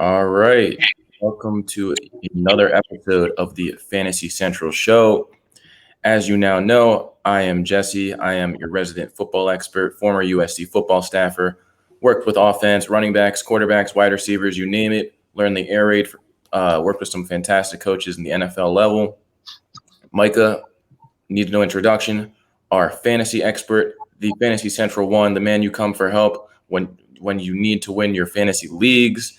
All right. Welcome to another episode of the Fantasy Central Show. As you now know, I am Jesse. I am your resident football expert, former USC football staffer, worked with offense, running backs, quarterbacks, wide receivers, you name it. Learned the air raid, worked with some fantastic coaches in the NFL level. Micah, needs no introduction. Our fantasy expert, the Fantasy Central One, the man you come for help when you need to win your fantasy leagues.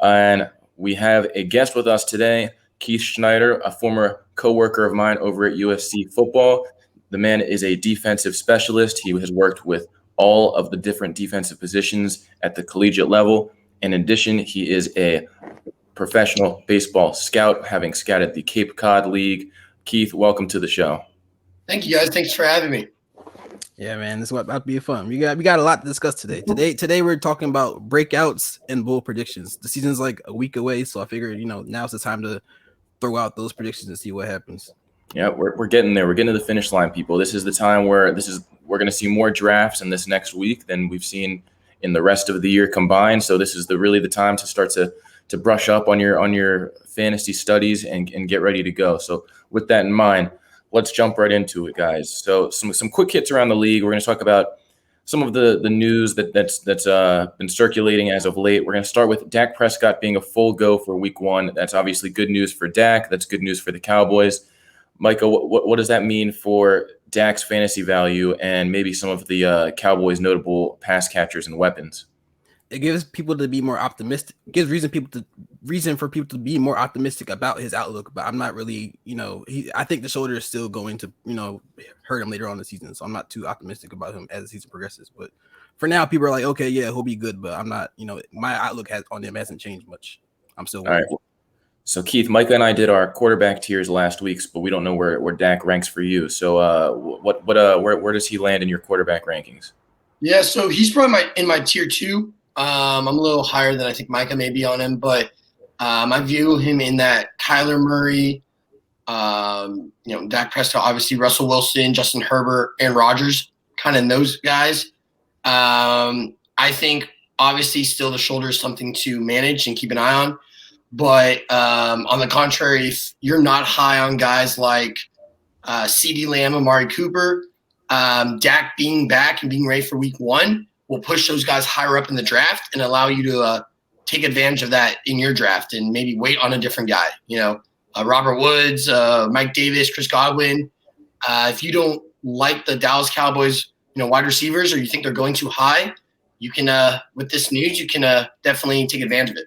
And we have a guest with us today, Keith Schneider, a former coworker of mine over at USC football. The man is a defensive specialist. He has worked with all of the different defensive positions at the collegiate level. In addition, he is a professional baseball scout, having scouted the Cape Cod League. Keith, welcome to the show. Thank you, guys. Thanks for having me. Yeah, man, this is about to be fun. We got a lot to discuss today. Today we're talking about breakouts and bold predictions. The season's like a week away, so I figured now's the time to throw out those predictions and see what happens. Yeah, we're getting there. We're getting to the finish line, people. This is the time where we're going to see more drafts in this next week than we've seen in the rest of the year combined. So this is really the time to start to brush up on your fantasy studies and get ready to go. So with that in mind, let's jump right into it, guys. So some quick hits around the league. We're going to talk about some of the news that's been circulating as of late. We're going to start with Dak Prescott being a full go for Week 1. That's obviously good news for Dak. That's good news for the Cowboys. Micah, what does that mean for Dak's fantasy value and maybe some of the Cowboys' notable pass catchers and weapons? It gives people to be more optimistic. It gives reason for people to be more optimistic about his outlook. But I'm not really, I think the shoulder is still going to, hurt him later on in the season. So I'm not too optimistic about him as the season progresses. But for now, people are like, okay, yeah, he'll be good. But I'm not, my outlook on him hasn't changed much. I'm still all right. So Keith, Micah and I did our quarterback tiers last week, but we don't know where Dak ranks for you. So where does he land in your quarterback rankings? Yeah, so he's probably in my tier 2. I'm a little higher than I think Micah may be on him, but I view him in that Kyler Murray, Dak Prescott, obviously Russell Wilson, Justin Herbert, Aaron Rodgers, kind of those guys. I think obviously still the shoulder is something to manage and keep an eye on. But on the contrary, if you're not high on guys like CeeDee Lamb, Amari Cooper, Dak being back and being ready for Week 1 will push those guys higher up in the draft and allow you to take advantage of that in your draft and maybe wait on a different guy. Robert Woods, Mike Davis, Chris Godwin. If you don't like the Dallas Cowboys, wide receivers, or you think they're going too high, you can with this news, you can definitely take advantage of it.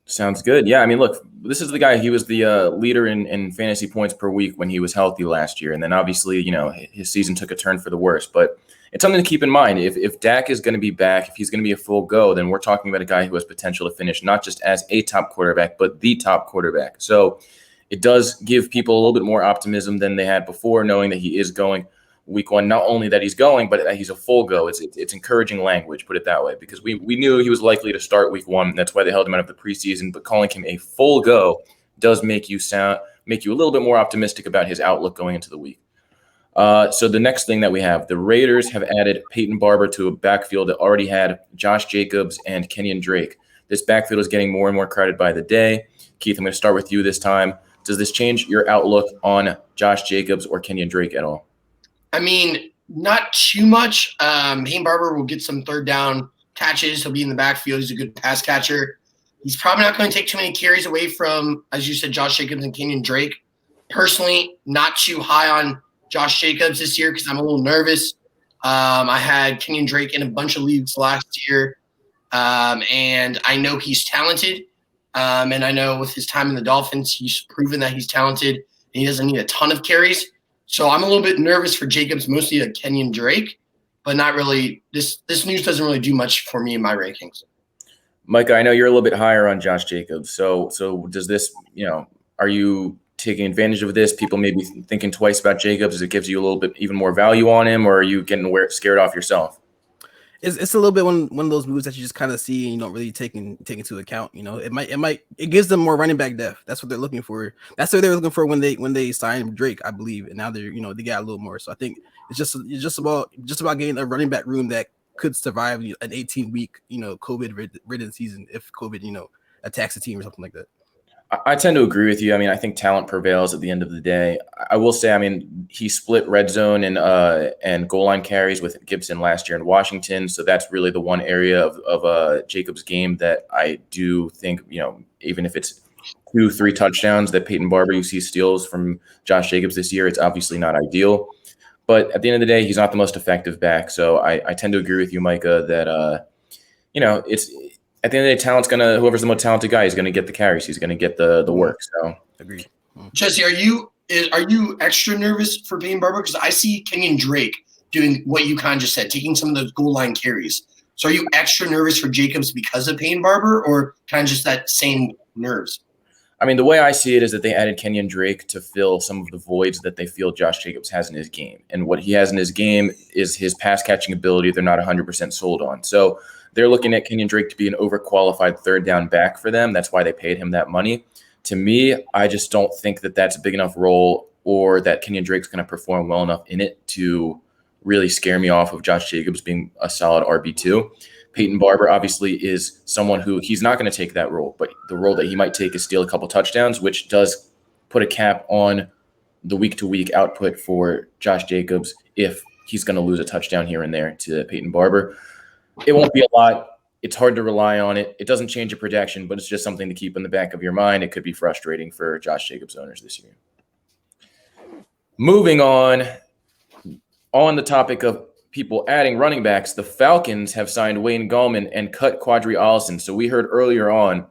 Sounds good. Yeah, I mean, look, this is the guy. He was the leader in fantasy points per week when he was healthy last year. And then obviously, his season took a turn for the worse. But it's something to keep in mind. If Dak is going to be back, if he's going to be a full go, then we're talking about a guy who has potential to finish not just as a top quarterback, but the top quarterback. So it does give people a little bit more optimism than they had before, knowing that he is going Week 1. Not only that he's going, but that he's a full go. It's encouraging language, put it that way, because we knew he was likely to start Week 1. That's why they held him out of the preseason. But calling him a full go does make you a little bit more optimistic about his outlook going into the week. So the next thing that we have, the Raiders have added Peyton Barber to a backfield that already had Josh Jacobs and Kenyon Drake. This backfield is getting more and more crowded by the day. Keith, I'm going to start with you this time. Does this change your outlook on Josh Jacobs or Kenyon Drake at all? I mean, not too much. Peyton Barber will get some third down catches. He'll be in the backfield. He's a good pass catcher. He's probably not going to take too many carries away from, as you said, Josh Jacobs and Kenyon Drake. Personally, not too high on Josh Jacobs this year because I'm a little nervous. I had Kenyon Drake in a bunch of leagues last year, and I know he's talented. And I know with his time in the Dolphins, he's proven that he's talented, and he doesn't need a ton of carries. So I'm a little bit nervous for Jacobs, mostly a Kenyon Drake, but not really. This news doesn't really do much for me in my rankings. Micah, I know you're a little bit higher on Josh Jacobs. So does this, are you taking advantage of this? People may be thinking twice about Jacobs as it gives you a little bit even more value on him, or are you getting scared off yourself? It's a little bit one of those moves that you just kind of see and you don't really take into account. It gives them more running back depth. That's what they're looking for. That's what they were looking for when they signed Drake, I believe. And now they're they got a little more. So I think it's just about getting a running back room that could survive an 18-week, COVID-ridden season if COVID, attacks the team or something like that. I tend to agree with you. I mean, I think talent prevails at the end of the day. I will say, I mean, he split red zone and goal line carries with Gibson last year in Washington. So that's really the one area of Jacobs' game that I do think, even if it's 2-3 touchdowns that Peyton Barber you see steals from Josh Jacobs this year, it's obviously not ideal. But at the end of the day, he's not the most effective back. So I tend to agree with you, Micah, that, it's – at the end of the day, whoever's the most talented guy is gonna get the carries. He's gonna get the work. So agreed. Jesse, are you extra nervous for Peyton Barber? Because I see Kenyon Drake doing what you kind of just said, taking some of those goal line carries. So are you extra nervous for Jacobs because of Peyton Barber, or kind of just that same nerves? I mean, the way I see it is that they added Kenyon Drake to fill some of the voids that they feel Josh Jacobs has in his game. And what he has in his game is his pass catching ability they're not 100% sold on. So they're looking at Kenyon Drake to be an overqualified third down back for them. That's why they paid him that money. To me, I just don't think that that's a big enough role or that Kenyon Drake's going to perform well enough in it to really scare me off of Josh Jacobs being a solid RB2. Peyton Barber obviously is someone who he's not going to take that role, but the role that he might take is steal a couple touchdowns, which does put a cap on the week-to-week output for Josh Jacobs if he's going to lose a touchdown here and there to Peyton Barber. It won't be a lot. It's hard to rely on it. It doesn't change your projection, but it's just something to keep in the back of your mind. It could be frustrating for Josh Jacobs owners this year. Moving on the topic of people adding running backs, the Falcons have signed Wayne Gallman and cut Quadri Allison. So we heard earlier on,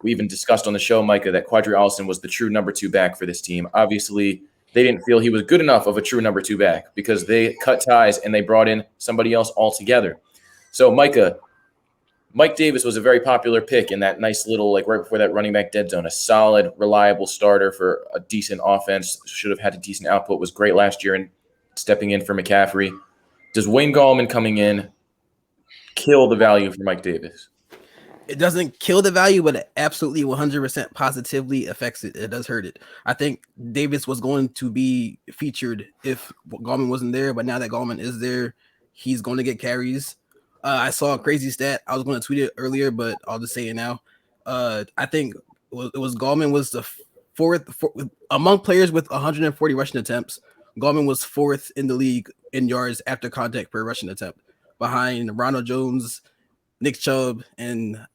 we even discussed on the show, Micah, that Quadri Allison was the true number 2 back for this team. Obviously, they didn't feel he was good enough of a true number 2 back because they cut ties and they brought in somebody else altogether. So, Micah, Mike Davis was a very popular pick in that nice little, right before that running back dead zone, a solid, reliable starter for a decent offense, should have had a decent output, was great last year and stepping in for McCaffrey. Does Wayne Gallman coming in kill the value for Mike Davis? It doesn't kill the value, but it absolutely 100% positively affects it. It does hurt it. I think Davis was going to be featured if Gallman wasn't there, but now that Gallman is there, he's going to get carries. I saw a crazy stat. I was going to tweet it earlier, but I'll just say it now. I think it was Gallman was the fourth among players with 140 rushing attempts. Gallman was 4th in the league in yards after contact per rushing attempt, behind Ronald Jones, Nick Chubb, and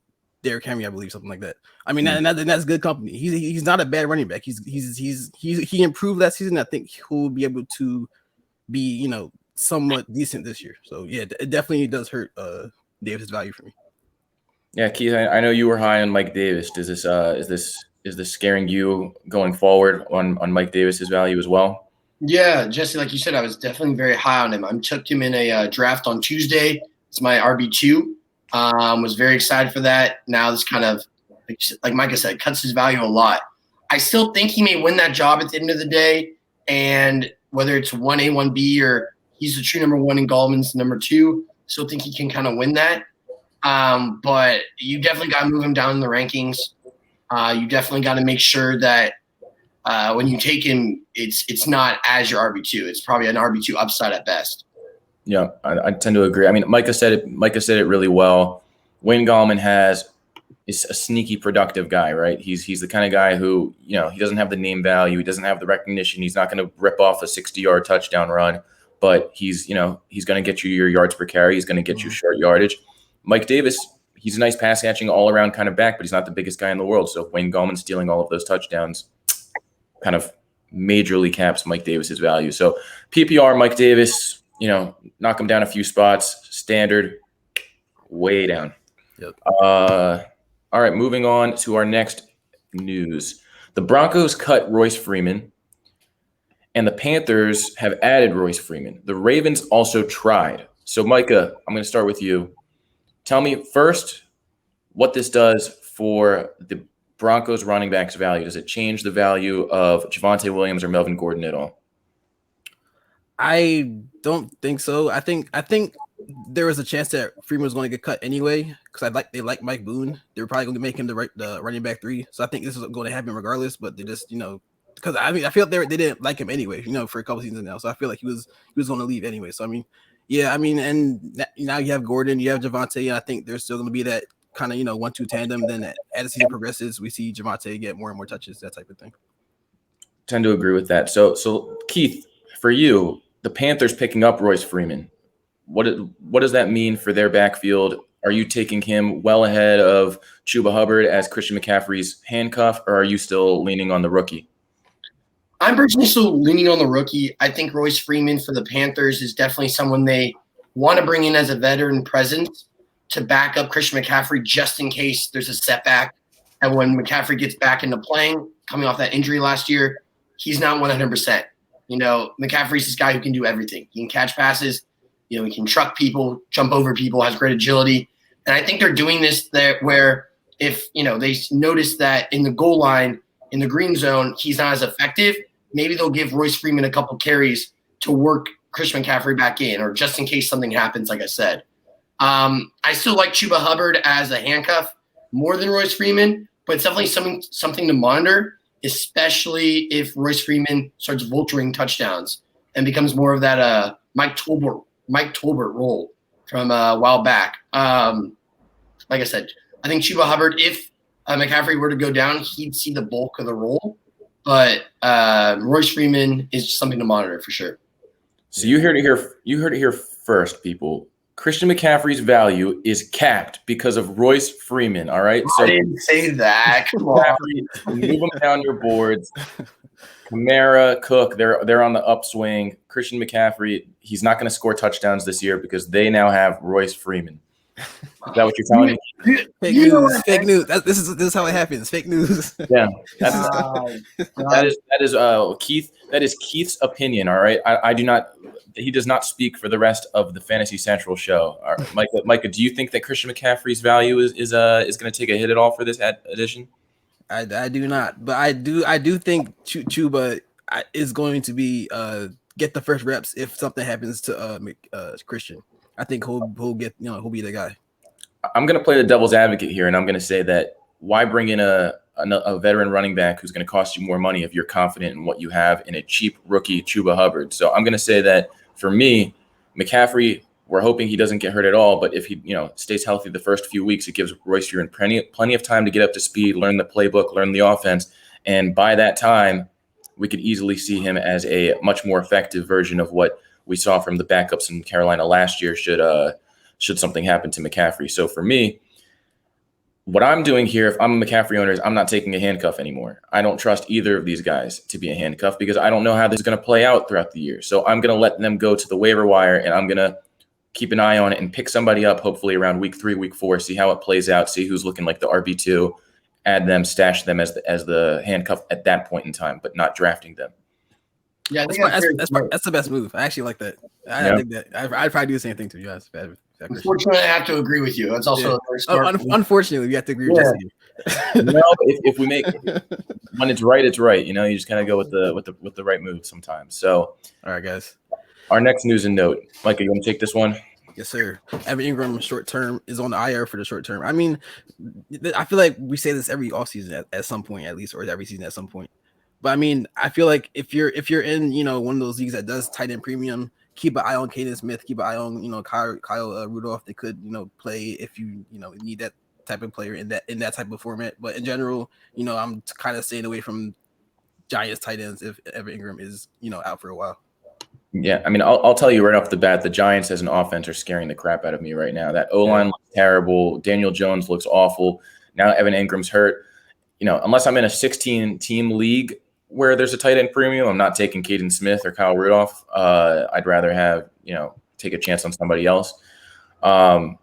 Derrick Henry, I believe, something like that. I mean, and that's good company. He's not a bad running back. He improved that season. I think he'll be able to be somewhat decent this year. So yeah, it definitely does hurt Davis' value for me. Yeah, Keith, I know you were high on Mike Davis. Is this scaring you going forward on Mike Davis's value as well? Yeah, Jesse, like you said, I was definitely very high on him. I took him in a draft on Tuesday. It's my RB2. Was very excited for that. Now this kind of, like Micah said, cuts his value a lot. I still think he may win that job at the end of the day, and whether it's 1A, 1B, or he's the true number 1 and Gallman's number 2, still think he can kind of win that. But you definitely got to move him down in the rankings. You definitely got to make sure that when you take him, it's not as your RB2. It's probably an RB2 upside at best. Yeah, I tend to agree. I mean, Micah said it really well. Wayne Gallman is a sneaky productive guy, right? He's the kind of guy who, he doesn't have the name value. He doesn't have the recognition. He's not going to rip off a 60-yard touchdown run, but he's going to get you your yards per carry. He's going to get you short yardage. Mike Davis, he's a nice pass catching all around kind of back, but he's not the biggest guy in the world. So Wayne Gallman stealing all of those touchdowns kind of majorly caps Mike Davis's value. So PPR, Mike Davis, knock him down a few spots, standard, way down. Yep. All right, moving on to our next news. The Broncos cut Royce Freeman, and the Panthers have added Royce Freeman. The Ravens also tried. So, Micah, I'm going to start with you. Tell me first what this does for the Broncos running backs value. Does it change the value of Javonte Williams or Melvin Gordon at all? I don't think so. I think there was a chance that Freeman was going to get cut anyway because they like Mike Boone. They were probably going to make him the running back 3. So I think this is going to happen regardless. But they just because I feel like they didn't like him anyway. For a couple seasons now. So I feel like he was going to leave anyway. So I mean, Yeah, I mean, and now you have Gordon, you have Javonte. I think there's still going to be that kind of 1-2 tandem. Then as the season progresses, we see Javonte get more and more touches, that type of thing. Tend to agree with that. So Keith, for you, the Panthers picking up Royce Freeman, what does that mean for their backfield? Are you taking him well ahead of Chuba Hubbard as Christian McCaffrey's handcuff, or are you still leaning on the rookie? I'm personally still leaning on the rookie. I think Royce Freeman for the Panthers is definitely someone they want to bring in as a veteran presence to back up Christian McCaffrey just in case there's a setback. And when McCaffrey gets back into playing, coming off that injury last year, he's not 100%. McCaffrey's this guy who can do everything. He can catch passes. He can truck people, jump over people, has great agility. And I think they're doing this there where if, they notice that in the goal line, in the green zone, he's not as effective, maybe they'll give Royce Freeman a couple carries to work Christian McCaffrey back in, or just in case something happens, like I said. I still like Chuba Hubbard as a handcuff more than Royce Freeman, but it's definitely something to monitor, especially if Royce Freeman starts vulturing touchdowns and becomes more of that Mike Tolbert role from a while back. Like I said, I think Chuba Hubbard, if McCaffrey were to go down, he'd see the bulk of the role. But Royce Freeman is something to monitor for sure. So you heard it here first, people. Christian McCaffrey's value is capped because of Royce Freeman. All right. So I didn't say that. Come on. Move them down your boards. Kamara, Cook, they're on the upswing. Christian McCaffrey, he's not going to score touchdowns this year because they now have Royce Freeman. Is that what you're telling me? Fake news. This is how it happens. Fake news. Yeah, that is Keith. That is Keith's opinion. All right, I do not. He does not speak for the rest of the Fantasy Central show. All right, Micah, do you think that Christian McCaffrey's value is going to take a hit at all for this edition? I do not, but I do think Chuba is going to be get the first reps if something happens to Christian. I think he'll get he'll be the guy. I'm going to play the devil's advocate here, and I'm going to say that why bring in a veteran running back who's going to cost you more money if you're confident in what you have in a cheap rookie Chuba Hubbard? So I'm going to say that for me, McCaffrey, we're hoping he doesn't get hurt at all, but if he stays healthy the first few weeks, it gives Royce Freeman plenty of time to get up to speed, learn the playbook, learn the offense, and by that time, we could easily see him as a much more effective version of what we saw from the backups in Carolina last year should something happen to McCaffrey. So for me, what I'm doing here, if I'm a McCaffrey owner, is I'm not taking a handcuff anymore. I don't trust either of these guys to be a handcuff because I don't know how this is going to play out throughout the year. So I'm going to let them go to the waiver wire, and I'm going to keep an eye on it and pick somebody up hopefully around week 3, week 4, see how it plays out, see who's looking like the RB2, add them, stash them as the handcuff at that point in time, but not drafting them. Yeah, I think that's the best move. I actually like that. I think that I'd probably do the same thing to you guys. Unfortunately, I have to agree with you. That's also unfortunately, we have to agree with you. If we make when it's right, it's right. You just kind of go with the right move sometimes. So, all right, guys. Our next news and note, Micah, you want to take this one? Yes, sir. Evan Ingram short term is on the IR for the short term. I mean, I feel like we say this every offseason at some point, at least, or every season at some point. But I mean, I feel like if you're in one of those leagues that does tight end premium, keep an eye on Caden Smith, keep an eye on Kyle Rudolph. They could play if you need that type of player in that type of format. But in general, I'm kind of staying away from Giants tight ends if Evan Ingram is out for a while. Yeah, I mean, I'll tell you right off the bat, the Giants as an offense are scaring the crap out of me right now. That O-line looks terrible. Daniel Jones looks awful. Now Evan Ingram's hurt. Unless I'm in a 16-team league where there's a tight end premium, I'm not taking Caden Smith or Kyle Rudolph. I'd rather have, take a chance on somebody else. And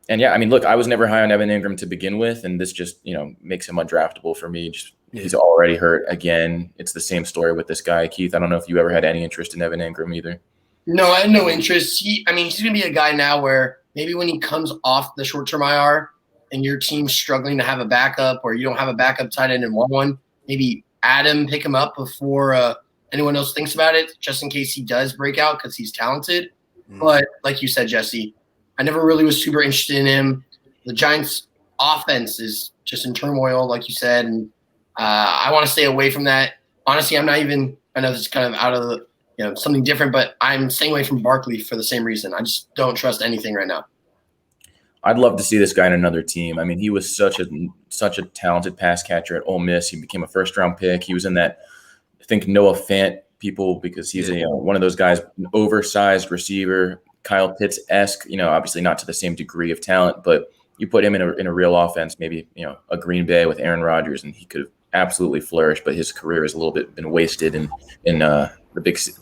yeah, I mean, look, I was never high on Evan Ingram to begin with, and this just, makes him undraftable for me. He's already hurt again. It's the same story with this guy. Keith, I don't know if you ever had any interest in Evan Ingram either. No, I had no interest. He's going to be a guy now where maybe when he comes off the short-term IR and your team's struggling to have a backup or you don't have a backup tight end and want one, maybe add him, pick him up before anyone else thinks about it, just in case he does break out because he's talented. But like you said, Jesse, I never really was super interested in him. The Giants' offense is just in turmoil, like you said, and I want to stay away from that. Honestly, I'm not even – I know this is kind of out of something different. But I'm staying away from Barkley for the same reason. I just don't trust anything right now. I'd love to see this guy in another team. I mean, he was such a talented pass catcher at Ole Miss. He became a first-round pick. He was in that, I think, Noah Fant people because he's one of those guys, an oversized receiver, Kyle Pitts-esque. Obviously not to the same degree of talent, but you put him in a real offense, maybe a Green Bay with Aaron Rodgers, and he could have absolutely flourished. But his career has a little bit been wasted in the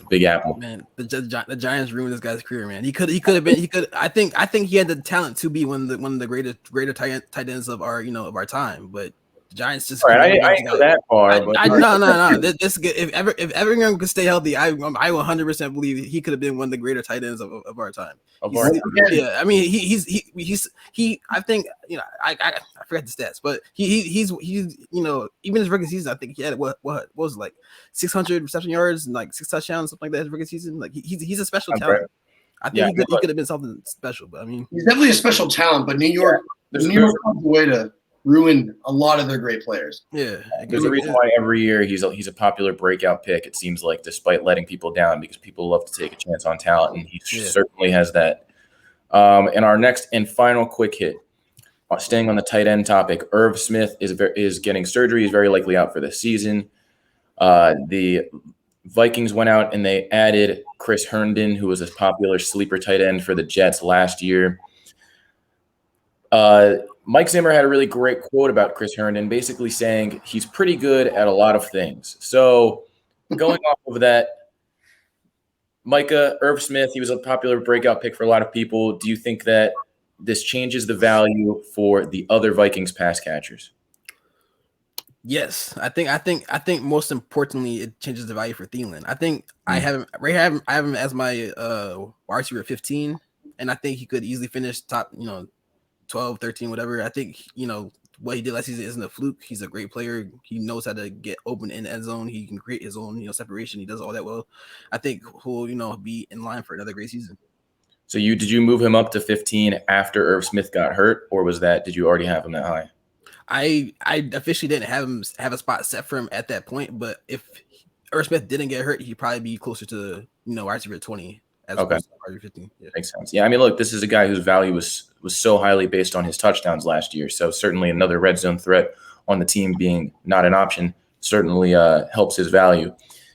Big Apple. Man, the Giants ruined this guy's career, man. He could have been. I think he had the talent to be one of the greater tight ends of our time, but the Giants just. All right, I ain't go that far. No. This if everyone could stay healthy, I 100% believe he could have been one of the greater tight ends of our time. Yeah, I mean he. I think I forgot the stats, but he's even his rookie season, I think he had what was it, like 600 reception yards and like 6 touchdowns, something like that. His rookie season, like he's a special talent. I think he could have been something special, but I mean he's definitely a special talent. But New York found a way to ruin a lot of their great players. Yeah, there's a reason why every year he's a popular breakout pick. It seems like, despite letting people down, because people love to take a chance on talent, and he certainly has that. And our next and final quick hit, staying on the tight end topic, Irv Smith is getting surgery. He's very likely out for the season. The Vikings went out and they added Chris Herndon, who was a popular sleeper tight end for the Jets last year. Mike Zimmer had a really great quote about Chris Herndon, basically saying he's pretty good at a lot of things. So going off of that, Micah, Irv Smith, he was a popular breakout pick for a lot of people. Do you think that this changes the value for the other Vikings pass catchers? Yes, I think most importantly, it changes the value for Thielen. I think I have him as my wide receiver 15, and I think he could easily finish top 12, 13, whatever. I think, what he did last season isn't a fluke. He's a great player. He knows how to get open in the end zone. He can create his own, separation. He does all that well. I think he'll, be in line for another great season. So did you move him up to 15 after Irv Smith got hurt, or did you already have him that high? I officially didn't have a spot set for him at that point, but if Irv Smith didn't get hurt, he'd probably be closer to, wide receiver 20. Okay. 15. Yeah. Makes sense. Yeah, I mean, look, this is a guy whose value was so highly based on his touchdowns last year. So certainly another red zone threat on the team being not an option certainly helps his value.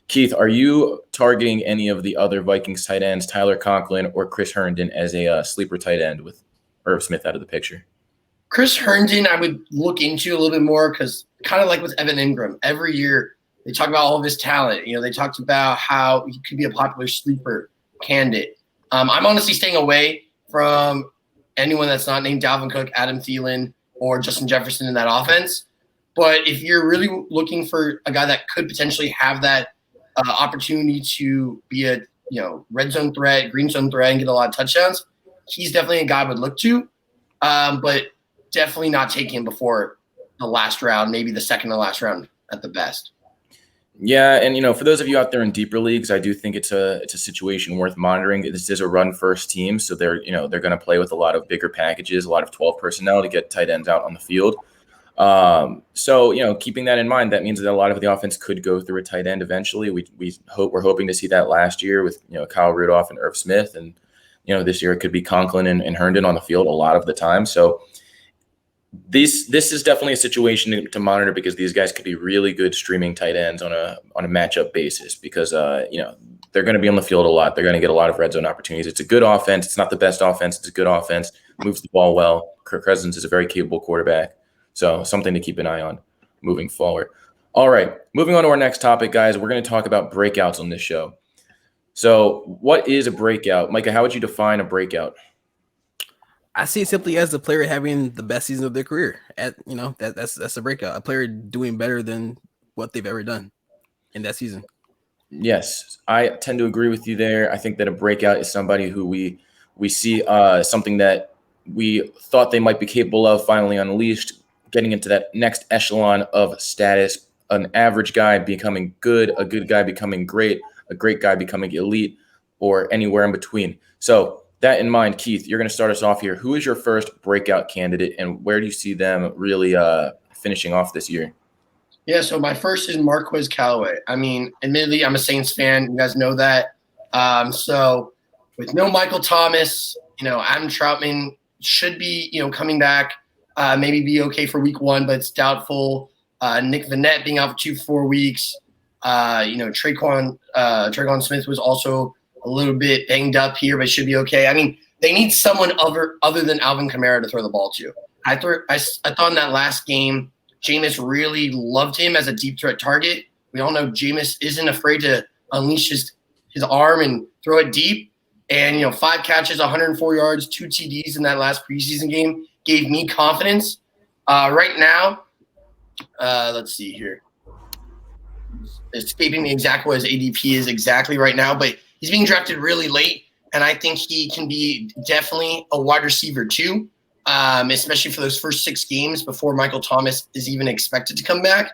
Keith, are you targeting any of the other Vikings tight ends, Tyler Conklin or Chris Herndon, as a sleeper tight end with Irv Smith out of the picture? Chris Herndon, I would look into a little bit more because kind of like with Evan Ingram, every year they talk about all of his talent. They talked about how he could be a popular sleeper candidate. I'm honestly staying away from anyone that's not named Dalvin Cook, Adam Thielen, or Justin Jefferson in that offense. But if you're really looking for a guy that could potentially have that opportunity to be a red zone threat, green zone threat, and get a lot of touchdowns, he's definitely a guy I would look to. But definitely not taking him before the last round, maybe the second to last round at the best. Yeah, and for those of you out there in deeper leagues, I do think it's a situation worth monitoring. This is a run-first team, so they're going to play with a lot of bigger packages, a lot of 12 personnel to get tight ends out on the field. So keeping that in mind, that means that a lot of the offense could go through a tight end eventually. We're hoping to see that last year with Kyle Rudolph and Irv Smith, and this year it could be Conklin and Herndon on the field a lot of the time. So this is definitely a situation to monitor because these guys could be really good streaming tight ends on a matchup basis because they're going to be on the field a lot. They're going to get a lot of red zone opportunities. It's a good offense. It's not the best offense. It's a good offense. Moves the ball well. Kirk Cousins is a very capable quarterback. So something to keep an eye on moving forward. All right, moving on to our next topic, guys. We're going to talk about breakouts on this show. So what is a breakout? Micah, how would you define a breakout? I see it simply as the player having the best season of their career. That's a breakout. A player doing better than what they've ever done in that season. Yes, I tend to agree with you there. I think that a breakout is somebody who we see something that we thought they might be capable of finally unleashed, getting into that next echelon of status, an average guy becoming good, a good guy becoming great, a great guy becoming elite, or anywhere in between. So that in mind, Keith, you're going to start us off here. Who is your first breakout candidate, and where do you see them really finishing off this year? Yeah, so my first is Marquez Callaway. I mean, admittedly, I'm a Saints fan. You guys know that. So with no Michael Thomas, Adam Troutman should be, coming back, maybe be okay for week 1, but it's doubtful. Nick Vannett being out for 4 weeks. Traquan Smith was also a little bit banged up here, but should be okay. I mean, they need someone other than Alvin Kamara to throw the ball to. I thought in that last game, Jameis really loved him as a deep threat target. We all know Jameis isn't afraid to unleash his arm and throw it deep. And, 5 catches, 104 yards, 2 TDs in that last preseason game gave me confidence. Right now, let's see here. It's escaping me exactly what his ADP is exactly right now, but he's being drafted really late, and I think he can be definitely a wide receiver too. Especially for those first 6 games before Michael Thomas is even expected to come back.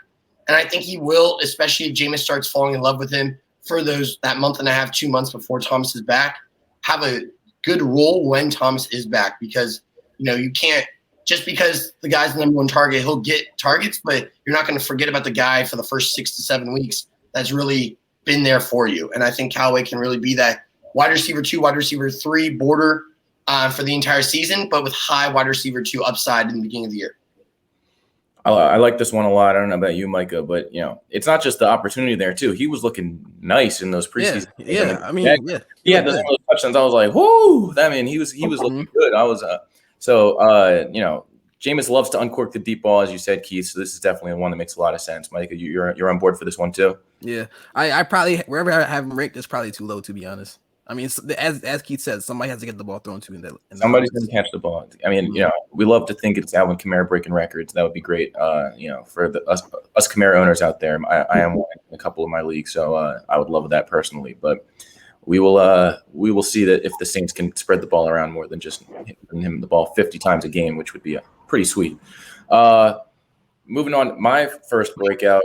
And I think he will, especially if Jameis starts falling in love with him for that month and a half, 2 months before Thomas is back, have a good role when Thomas is back, because, you can't, just because the guy's the number 1 target, he'll get targets, but you're not going to forget about the guy for the first 6 to 7 weeks that's really been there for you. And I think Callaway can really be that wide receiver 2, wide receiver 3 border for the entire season, but with high wide receiver 2 upside in the beginning of the year. I like this one a lot. I don't know about you, Micah, but it's not just the opportunity there too. He was looking nice in those preseason. Yeah. Yeah, those touchdowns. I was like, whoo! I mean, he was looking good. I was Jameis loves to uncork the deep ball, as you said, Keith. So this is definitely one that makes a lot of sense. Micah, you're on board for this one too. Yeah, I probably, wherever I have him ranked, is probably too low, to be honest. I mean, as Keith said, somebody has to get the ball thrown to in that. Somebody's going to catch the ball. I mean, we love to think it's Alvin Kamara breaking records. That would be great. For us Kamara owners out there, I am in a couple of my leagues, so I would love that personally. But we will see that if the Saints can spread the ball around more than just hitting him the ball 50 times a game, which would be pretty sweet. Moving on, my first breakout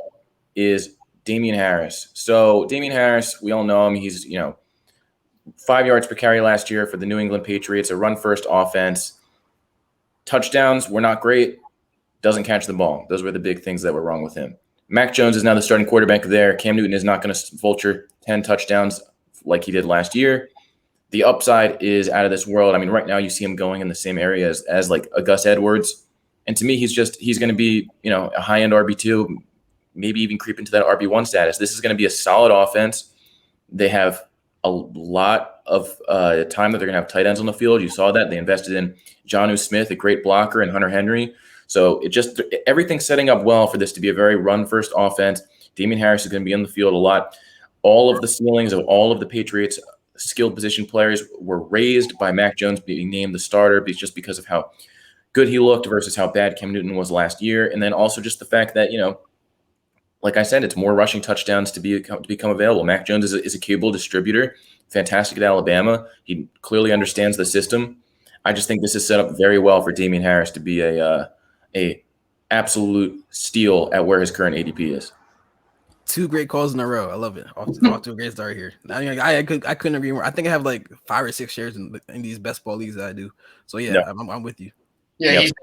is Damian Harris. So Damian Harris, we all know him. He's 5 yards per carry last year for the New England Patriots, a run-first offense. Touchdowns were not great. Doesn't catch the ball. Those were the big things that were wrong with him. Mac Jones is now the starting quarterback there. Cam Newton is not going to vulture 10 touchdowns like he did last year. The upside is out of this world. I mean, right now you see him going in the same area as like a Gus Edwards. And to me, he's going to be, a high-end RB2, maybe even creep into that RB1 status. This is going to be a solid offense. They have a lot of time that they're going to have tight ends on the field. You saw that. They invested in Jonnu Smith, a great blocker, and Hunter Henry. So everything's setting up well for this to be a very run-first offense. Damian Harris is going to be on the field a lot. All of the ceilings of all of the Patriots' skilled position players were raised by Mac Jones being named the starter just because of how good he looked versus how bad Cam Newton was last year. And then also just the fact that, like I said, it's more rushing touchdowns to become available. Mac Jones is a capable distributor, fantastic at Alabama. He clearly understands the system. I just think this is set up very well for Damian Harris to be a absolute steal at where his current ADP is. 2 great calls in a row. I love it. Off to a great start here. I couldn't agree more. I think I have like 5 or 6 shares in these best ball leagues that I do. So yeah, I'm with you. Yeah, yep.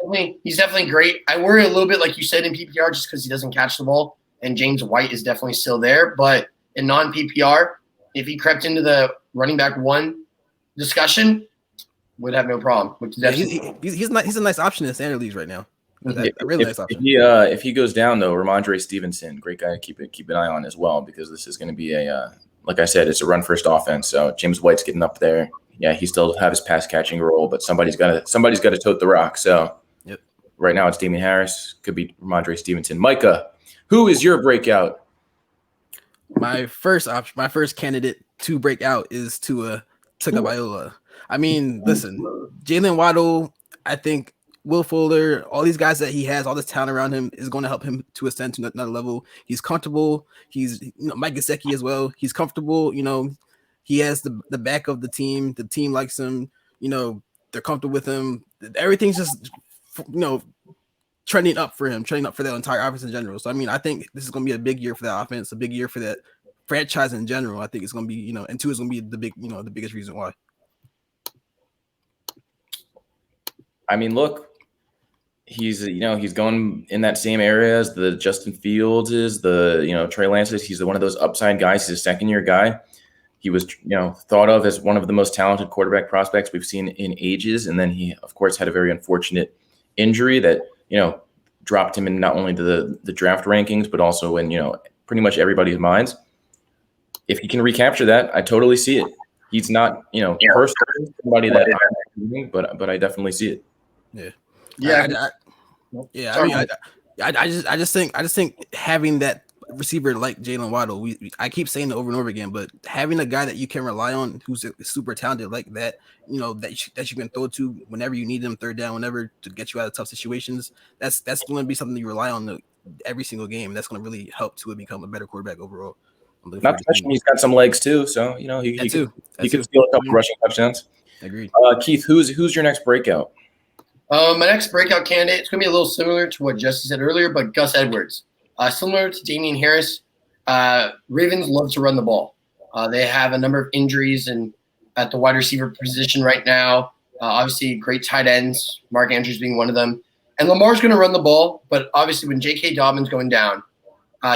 He's definitely great. I worry a little bit, like you said, in PPR, just because he doesn't catch the ball. And James White is definitely still there. But in non-PPR, if he crept into the running back 1 discussion, would have no problem. He's a nice option in standard leagues right now. A really nice option. If he goes down, though, Ramondre Stevenson, great guy to keep an eye on as well, because this is going to be like I said, it's a run-first offense. So James White's getting up there. Yeah, he still have his pass-catching role, but somebody's got to tote the rock. So Right now it's Damian Harris. Could be Ramondre Stevenson. Micah, who is your breakout? My first candidate to break out is Tua Tagovailoa. I mean, listen, Jalen Waddle, I think Will Fuller, all these guys that he has, all this talent around him is going to help him to ascend to another level. He's comfortable. He's Mike Gesicki as well. He's comfortable. He has the back of the team. The team likes him. They're comfortable with him. Everything's just trending up for him, trending up for that entire offense in general. So I mean, I think this is going to be a big year for that offense, a big year for that franchise in general. I think it's going to be, and Tua is going to be the biggest reason why. I mean, look, he's going in that same area as the Justin Fields is, the Trey Lance is. He's one of those upside guys. He's a second-year guy. He was thought of as one of the most talented quarterback prospects we've seen in ages, and then he, of course, had a very unfortunate injury that dropped him in not only the draft rankings but also in pretty much everybody's minds. If he can recapture that, I totally see it. He's not personally somebody that I'm doing, but I definitely see it. Yeah. I just think having that receiver like Jalen Waddle, I keep saying it over and over again, but having a guy that you can rely on who's super talented like that, that you can throw to whenever you need them, third down, whenever, to get you out of tough situations, that's going to be something you rely on every single game. That's going to really help to become a better quarterback overall. Not to mention he's got some legs too, so he could steal a couple rushing touchdowns. Agreed. Keith, who's your next breakout? My next breakout candidate, it's going to be a little similar to what Jesse said earlier, but Gus Edwards. Similar to Damian Harris, Ravens love to run the ball. They have a number of injuries at the wide receiver position right now. Obviously, great tight ends, Mark Andrews being one of them. And Lamar's going to run the ball, but obviously when J.K. Dobbins going down,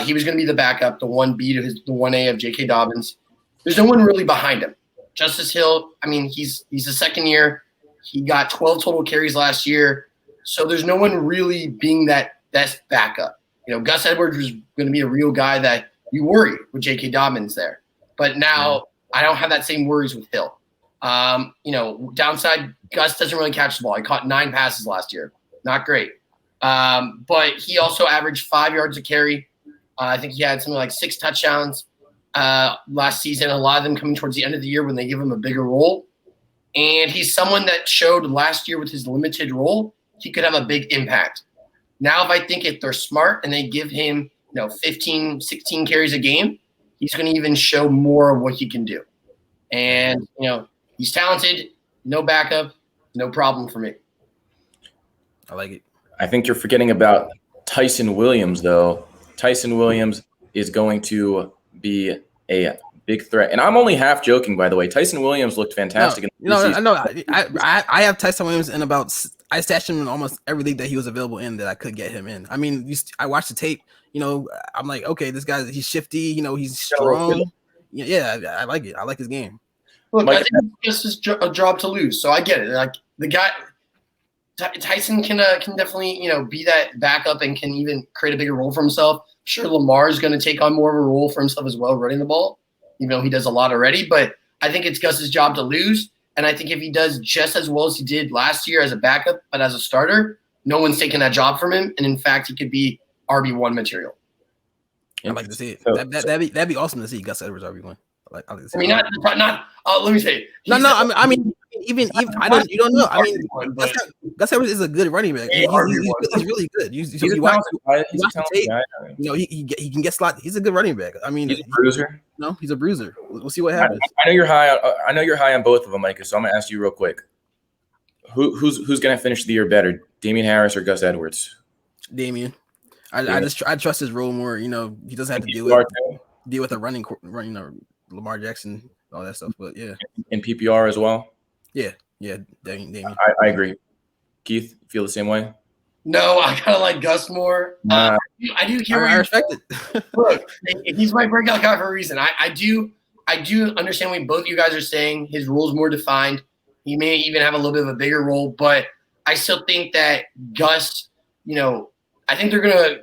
he was going to be the backup, the 1B to the 1A of J.K. Dobbins. There's no one really behind him. Justice Hill, he's a second year. He got 12 total carries last year. So there's no one really being that best backup. Gus Edwards was going to be a real guy that you worry with J.K. Dobbins there. But now I don't have that same worries with Hill. Downside, Gus doesn't really catch the ball. He caught 9 passes last year. Not great. But he also averaged 5 yards a carry. I think he had something like 6 touchdowns last season, a lot of them coming towards the end of the year when they give him a bigger role. And he's someone that showed last year with his limited role, he could have a big impact. Now, if they're smart and they give him 15, 16 carries a game, he's going to even show more of what he can do. And, he's talented, no backup, no problem for me. I like it. I think you're forgetting about Tyson Williams, though. Tyson Williams is going to be a big threat. And I'm only half joking, by the way. Tyson Williams looked fantastic. I know. I have Tyson Williams in I stashed him in almost every league that he was available in that I could get him in. I watched the tape. I'm like, okay, this guy, he's shifty. He's strong. Yeah, I like it. I like his game. Look, Micah, I think it's just a job to lose. So I get it. Like the guy, Tyson can definitely be that backup and can even create a bigger role for himself. Sure, Lamar is going to take on more of a role for himself as well, running the ball, even though he does a lot already. But I think it's Gus's job to lose. And I think if he does just as well as he did last year as a backup, but as a starter, no one's taking that job from him. And in fact, he could be RB1 material. I'd like to see it. That'd be awesome to see Gus Edwards RB1. I'd like to see not. Let me say. No. Even I don't. You don't know. Gus Edwards is a good running back. He's really good. He can get slot. He's a good running back. He's a bruiser. No, he's a bruiser. We'll see what happens. I know you're high on both of them, Micah. So I'm gonna ask you real quick. Who's gonna finish the year better, Damian Harris or Gus Edwards? Damian. I trust his role more. He doesn't have to deal with a running, Lamar Jackson, all that stuff. But yeah, in PPR as well. Yeah, Damian. I agree. Keith, feel the same way? No, I kind of like Gus more. I do hear. I respect it. Look, he's my breakout guy for a reason. I do understand what both you guys are saying. His role is more defined. He may even have a little bit of a bigger role, but I still think that Gus, I think they're gonna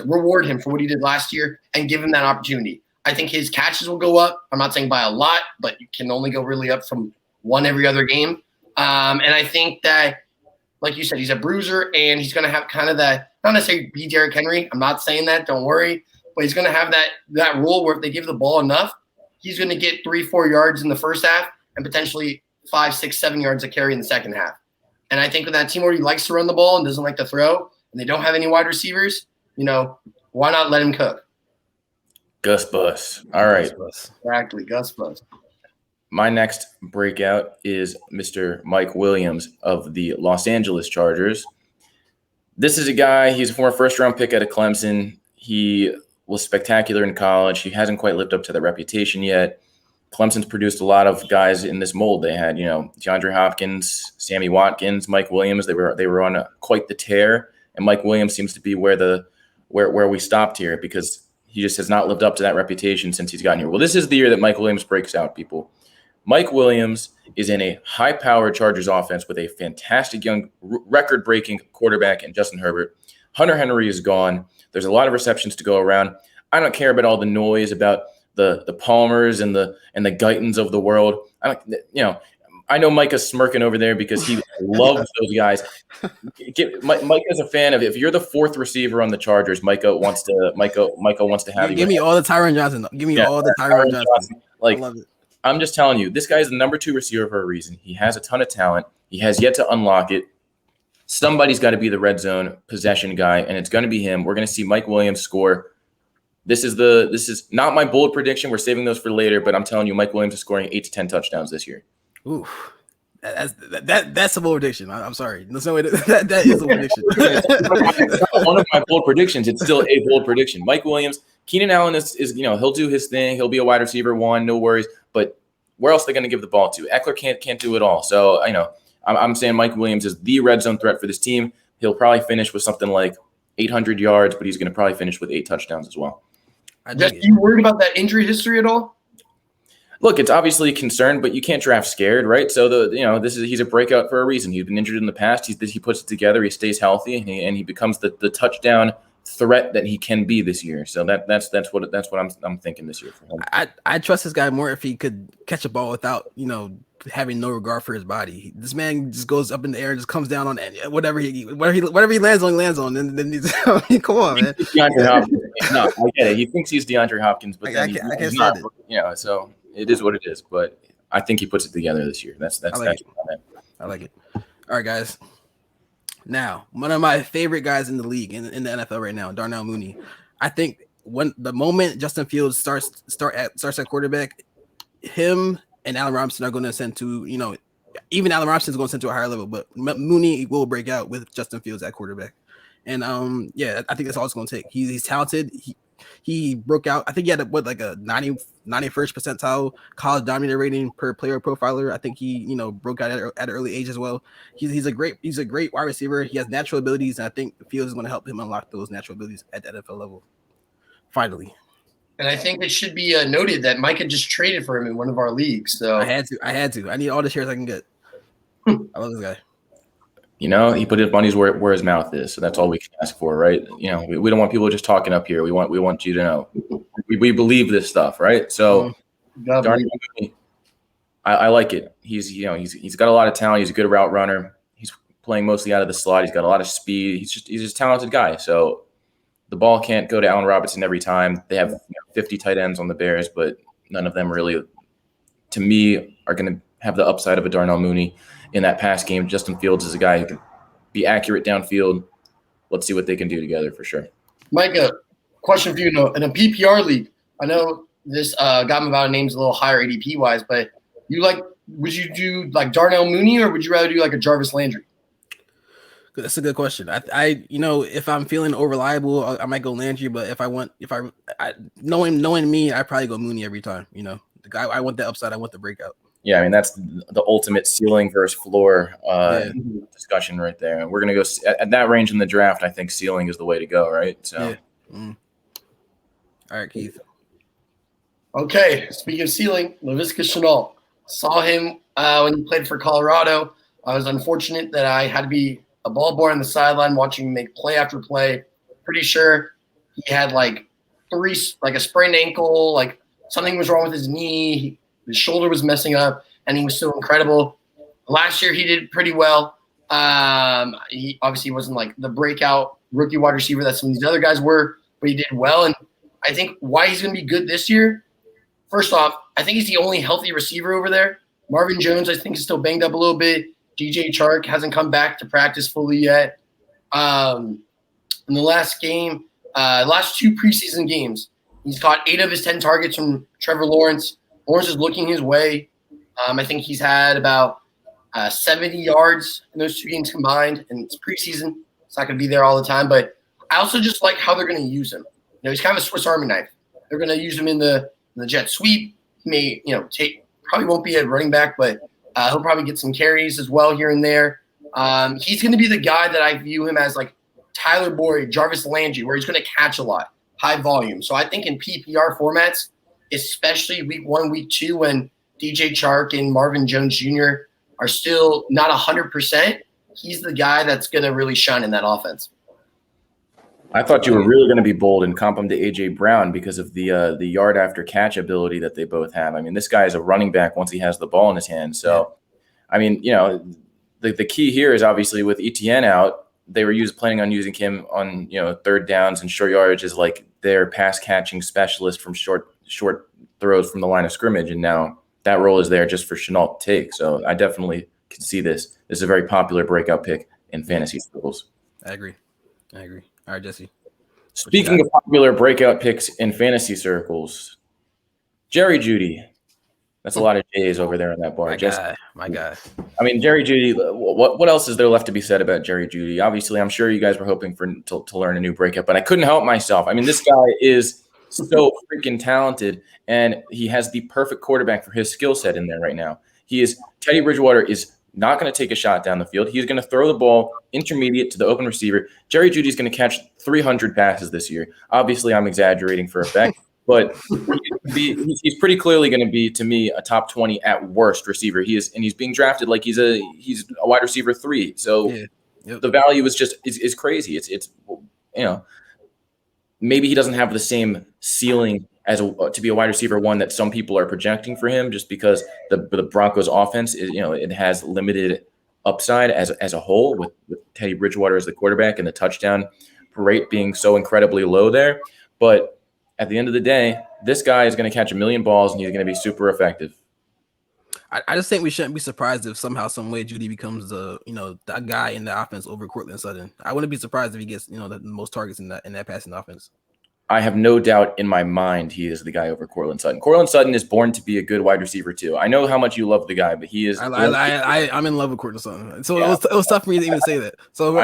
reward him for what he did last year and give him that opportunity. I think his catches will go up. I'm not saying by a lot, but you can only go really up from one every other game. And I think that, like you said, he's a bruiser, and he's going to have kind of that, not necessarily be Derrick Henry. I'm not saying that. Don't worry. But he's going to have that rule where if they give the ball enough, he's going to get 3-4 yards in the first half and potentially 5, 6, 7 yards of carry in the second half. And I think with that team already likes to run the ball and doesn't like to throw, and they don't have any wide receivers, why not let him cook? Gus Bus. All right. Exactly, Gus Bus. My next breakout is Mr. Mike Williams of the Los Angeles Chargers. This is a guy, he's a former first-round pick out of Clemson. He was spectacular in college. He hasn't quite lived up to the reputation yet. Clemson's produced a lot of guys in this mold. They had, DeAndre Hopkins, Sammy Watkins, Mike Williams. They were on quite the tear, and Mike Williams seems to be where we stopped here because he just has not lived up to that reputation since he's gotten here. Well, this is the year that Mike Williams breaks out, people. Mike Williams is in a high-powered Chargers offense with a fantastic young record-breaking quarterback in Justin Herbert. Hunter Henry is gone. There's a lot of receptions to go around. I don't care about all the noise about the Palmers and the Guytons of the world. I know Micah's smirking over there because he loves those guys. Micah's a fan of, if you're the fourth receiver on the Chargers, Micah wants to have you. Give me all the Tyron Johnson. Give me all the Tyron Johnson. Like, I love it. I'm just telling you, this guy is the number 2 receiver for a reason. He has a ton of talent. He has yet to unlock it. Somebody's got to be the red zone possession guy, and it's going to be him. We're going to see Mike Williams score. This is not my bold prediction. We're saving those for later, but I'm telling you, Mike Williams is scoring 8 to 10 touchdowns this year. Ooh, that's a bold prediction. I'm sorry. There's no way that is a prediction. It's not one of my bold predictions. It's still a bold prediction. Mike Williams, Keenan Allen is he'll do his thing. He'll be a wide receiver 1, no worries. But where else are they going to give the ball to? Eckler can't do it all. So I'm saying Mike Williams is the red zone threat for this team. He'll probably finish with something like 800 yards, but he's going to probably finish with 8 touchdowns as well. You worried about that injury history at all? Look, it's obviously a concern, but you can't draft scared, right? So he's a breakout for a reason. He's been injured in the past. He puts it together. He stays healthy, and he becomes the touchdown threat that he can be this year. So that's what I'm thinking this year for him. I trust this guy more if he could catch a ball without having no regard for his body. This man just goes up in the air and just comes down on whatever he lands on. And then he's, come on, man. DeAndre Hopkins. No, I get it. He thinks he's DeAndre Hopkins, but then he's not. So it is what it is. But I think he puts it together this year. I like it. All right, guys. Now, one of my favorite guys in the league in the NFL right now, Darnell Mooney. I think when the moment Justin Fields starts at quarterback, him and Allen Robinson are going to ascend to, even Allen Robinson is going to ascend to a higher level, but Mooney will break out with Justin Fields at quarterback. And I think that's all it's going to take. He's talented. He broke out. I think he had a 91st percentile college dominator rating per player profiler. I think he broke out at an early age as well. He's a great wide receiver. He has natural abilities, and I think Fields is going to help him unlock those natural abilities at the NFL level. Finally. And I think it should be noted that Micah just traded for him in one of our leagues. So I had to. I need all the shares I can get. I love this guy. He put his money's where his mouth is, so that's all we can ask for, right? We don't want people just talking up here. We want you to know we believe this stuff, right? So, I like it. He's got a lot of talent. He's a good route runner. He's playing mostly out of the slot. He's got a lot of speed. He's just a talented guy. So the ball can't go to Allen Robinson every time. They have 50 tight ends on the Bears, but none of them really, to me, are going to have the upside of a Darnell Mooney in that pass game. Justin Fields is a guy who can be accurate downfield. Let's see what they can do together for sure. Micah, question for you. In a PPR league, I know this got him about names a little higher ADP wise, but would you do like Darnell Mooney or would you rather do like a Jarvis Landry? That's a good question. I if I'm feeling unreliable, I might go Landry, but if knowing me, I probably go Mooney every time. The guy, I want the upside. I want the breakout. Yeah, I mean, that's the ultimate ceiling versus floor discussion right there. And we're going to go at that range in the draft. I think ceiling is the way to go, right? So, All right, Keith. Okay, speaking of ceiling, Laviska Shenault. Saw him when he played for Colorado. I was unfortunate that I had to be a ball boy on the sideline watching him make play after play. Pretty sure he had a sprained ankle, something was wrong with his knee. His shoulder was messing up, and he was still incredible. Last year, he did pretty well. He obviously wasn't the breakout rookie wide receiver that some of these other guys were, but he did well. And I think why he's going to be good this year, first off, I think he's the only healthy receiver over there. Marvin Jones, I think, is still banged up a little bit. DJ Chark hasn't come back to practice fully yet. In the last game, last 2 preseason games, he's caught 8 of his 10 targets from Trevor Lawrence. Lawrence is looking his way. I think he's had about 70 yards in those 2 games combined, and it's preseason. It's not going to be there all the time, but I also just like how they're going to use him. He's kind of a Swiss Army knife. They're going to use him in the jet sweep. may, probably won't be a running back, but he'll probably get some carries as well here and there. He's going to be the guy that I view him as like Tyler Boyd, Jarvis Landry, where he's going to catch a lot, high volume. So I think in PPR formats, especially week 1, week 2, when DJ Chark and Marvin Jones Jr. are still not 100%, he's the guy that's going to really shine in that offense. I thought you were really going to be bold and comp him to A.J. Brown because of the yard after catch ability that they both have. I mean, this guy is a running back once he has the ball in his hand. So, I mean, the key here is obviously with ETN out, they were planning on using him on, third downs and short yardage as like their pass catching specialist from short throws from the line of scrimmage. And now that role is there just for Shenault to take. So I definitely can see this. This is a very popular breakout pick in fantasy circles. I agree. All right, Jesse. Speaking of popular breakout picks in fantasy circles, Jerry Jeudy. That's a lot of J's over there on that bar. My guy. I mean, Jerry Jeudy, what else is there left to be said about Jerry Jeudy? Obviously, I'm sure you guys were hoping to learn a new breakout, but I couldn't help myself. I mean, this guy is so freaking talented, and he has the perfect quarterback for his skill set in there right now. Teddy Bridgewater is not going to take a shot down the field. He's going to throw the ball intermediate to the open receiver. Jerry Jeudy is going to catch 300 passes this year. Obviously, I'm exaggerating for effect, but he's pretty clearly going to be, to me, a top 20 at worst receiver. He's being drafted like he's a wide receiver 3. So the value is crazy. It's maybe he doesn't have the same ceiling to be a wide receiver 1 that some people are projecting for him, just because the Broncos offense is, it has limited upside as a whole with Teddy Bridgewater as the quarterback and the touchdown rate being so incredibly low there. But at the end of the day, this guy is going to catch 1 million balls and he's going to be super effective. I just think we shouldn't be surprised if somehow, some way, Jeudy becomes the guy in the offense over Courtland Sutton. I wouldn't be surprised if he gets the most targets in that passing offense. I have no doubt in my mind he is the guy over Courtland Sutton. Courtland Sutton is born to be a good wide receiver too. I know how much you love the guy, but he is. I'm in love with Courtland Sutton, so it was tough for me to even say that. So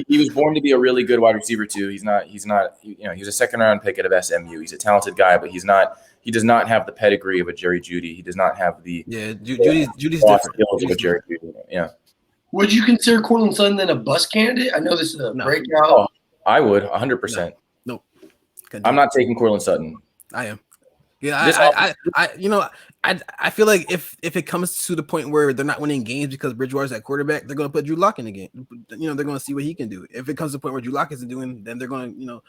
he was born to be a really good wide receiver too. He's not. He's a second round pick out of SMU. He's a talented guy, but he's not. He does not have the pedigree of a Jerry Jeudy. He does not have the Judy's different skills of a Jerry Jeudy. Yeah. Would you consider Courtland Sutton then a bust candidate? I know this is a breakout. Oh, I would 100%. No. I'm not taking Courtland Sutton. I am. Yeah, I feel like if it comes to the point where they're not winning games because Bridgewater's at quarterback, they're going to put Drew Lock in the game. They're going to see what he can do. If it comes to the point where Drew Lock isn't doing, then they're going to,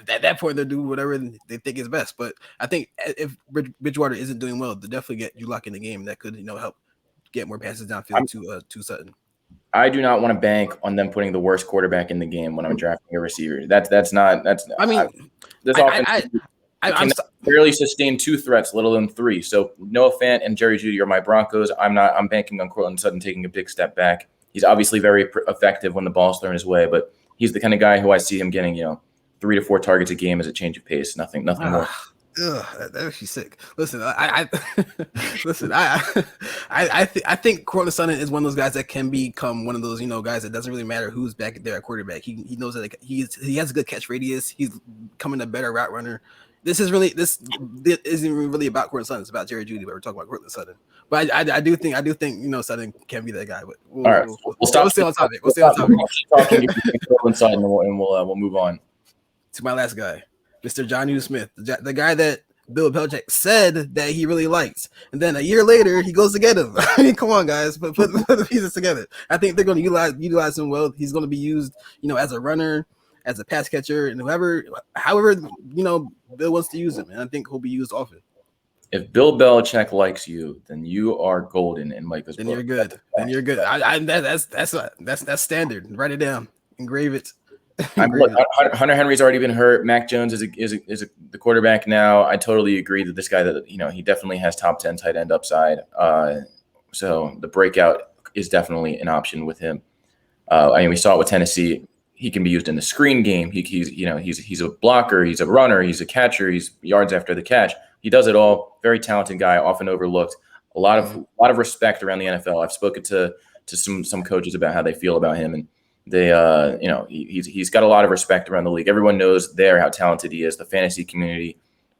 at that point they'll do whatever they think is best. But I think if Bridgewater isn't doing well, they'll definitely get Drew Lock in the game. That could help get more passes downfield to Sutton. I do not want to bank on them putting the worst quarterback in the game when I'm drafting a receiver. This offense can barely sustain 2 threats, let alone 3. So Noah Fant and Jerry Jeudy are my Broncos. I'm banking on Courtland Sutton taking a big step back. He's obviously very effective when the ball's thrown his way, but he's the kind of guy who I see him getting 3 to 4 targets a game as a change of pace. Nothing more. Ugh, that actually sick. Listen, I think Courtland Sutton is one of those guys that can become one of those guys that doesn't really matter who's back there at quarterback. He knows that he has a good catch radius. He's becoming a better route runner. This isn't really about Courtland Sutton. It's about Jerry Jeudy, but we're talking about Courtland Sutton. But I do think Sutton can be that guy. But we'll stay on topic. We'll stay on topic. Talking Courtland Sutton, and we'll move on to my last guy. Mr. Jonnu Smith, the guy that Bill Belichick said that he really likes. And then a year later, he goes to get him. I mean, come on, guys, put the pieces together. I think they're going to utilize him well. He's going to be used, as a runner, as a pass catcher, and however, Bill wants to use him. And I think he'll be used often. If Bill Belichick likes you, then you are golden in Micah's book. Then you're good. That's standard. Write it down. Engrave it. Look, Hunter Henry's already been hurt. Mac Jones is the quarterback now. I totally agree that this guy he definitely has top 10 tight end upside. So the breakout is definitely an option with him. We saw it with Tennessee. He can be used in the screen game. He's a blocker. He's a runner. He's a catcher. He's yards after the catch. He does it all. Very talented guy, often overlooked. A lot of respect around the NFL. I've spoken to some coaches about how they feel about him, and they, he's got a lot of respect around the league. Everyone knows how talented he is. The fantasy community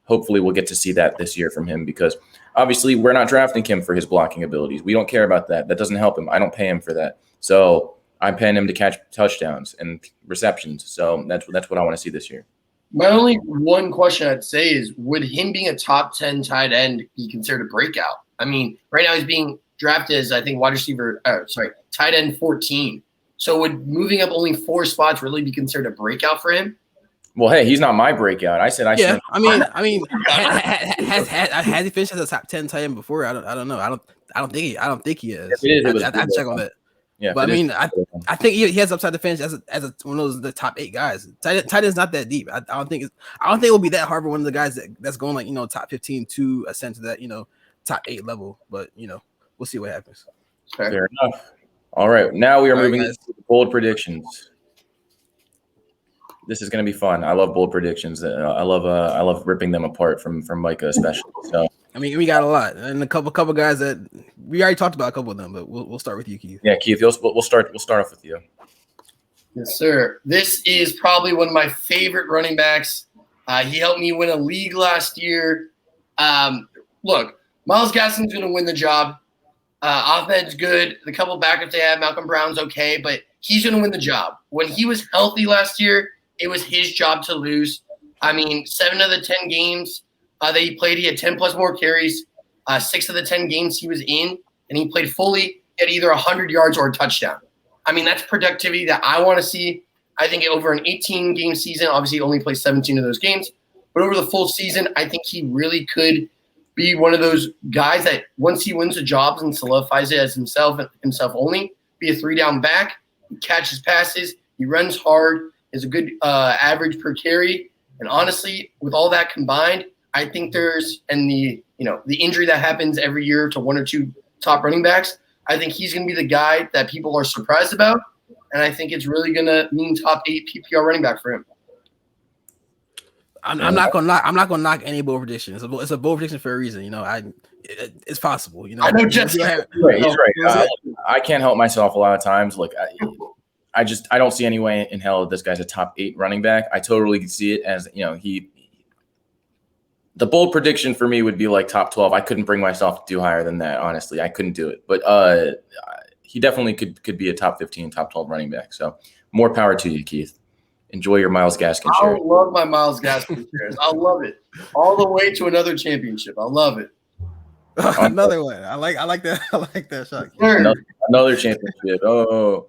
hopefully we'll get to see that this year from him, because obviously we're not drafting him for his blocking abilities. We don't care about that. That doesn't help him. I don't pay him for that. So I'm paying him to catch touchdowns and receptions. So that's what I want to see this year. My only one question I'd say is, would him being a top 10 tight end be considered a breakout? I mean, right now he's being drafted as, I think, tight end 14. So would moving up only 4 spots really be considered a breakout for him? Well, hey, he's not my breakout. I said I should. Has he finished as a top 10 tight end before? I don't know. I don't think he is. If it is, I check on that. Yeah, but I mean, I think he has upside to finish as one of the top 8 guys. Tight end's not that deep. I don't think it will be that hard for one of the guys that's going like top 15 to ascend to that top 8 level. But we'll see what happens. Fair enough. All right, now we are moving to bold predictions. This is going to be fun. I love bold predictions. I love ripping them apart from Micah especially. So I mean, we got a lot, and a couple guys that we already talked about a couple of them, but we'll start with you, Keith. Yeah, Keith, we'll start off with you. Yes, sir. This is probably one of my favorite running backs. He helped me win a league last year. Look, Myles Gaskin's going to win the job. Ahmed's good. The couple backups they have, Malcolm Brown's okay, but he's going to win the job. When he was healthy last year, it was his job to lose. I mean, 7 of the 10 games that he played, he had 10 plus more carries. 6 of the 10 games he was in, and he played fully at either 100 yards or a touchdown. I mean, that's productivity that I want to see. I think over an 18-game season, obviously he only plays 17 of those games, but over the full season, I think he really could be one of those guys that once he wins the job and solidifies it as himself only, be a 3-down back, he catches passes, he runs hard, is a good average per carry. And honestly, with all that combined, I think the injury that happens every year to 1 or 2 top running backs, I think he's going to be the guy that people are surprised about. And I think it's really going to mean top 8 PPR running back for him. I'm not gonna knock any bold prediction. It's a bold prediction for a reason. It's possible. I know Jeff's right. He's right. I can't help myself a lot of times. Like I don't see any way in hell that this guy's a top 8 running back. I totally see it as the bold prediction for me would be like top 12. I couldn't bring myself to do higher than that. Honestly, I couldn't do it. But he definitely could be a top 15, top 12 running back. So more power to you, Keith. Enjoy your Myles Gaskin share. I love my Myles Gaskin shares. I love it. All the way to another championship. I love it. Another one. I like that. I like that shot. Another championship. All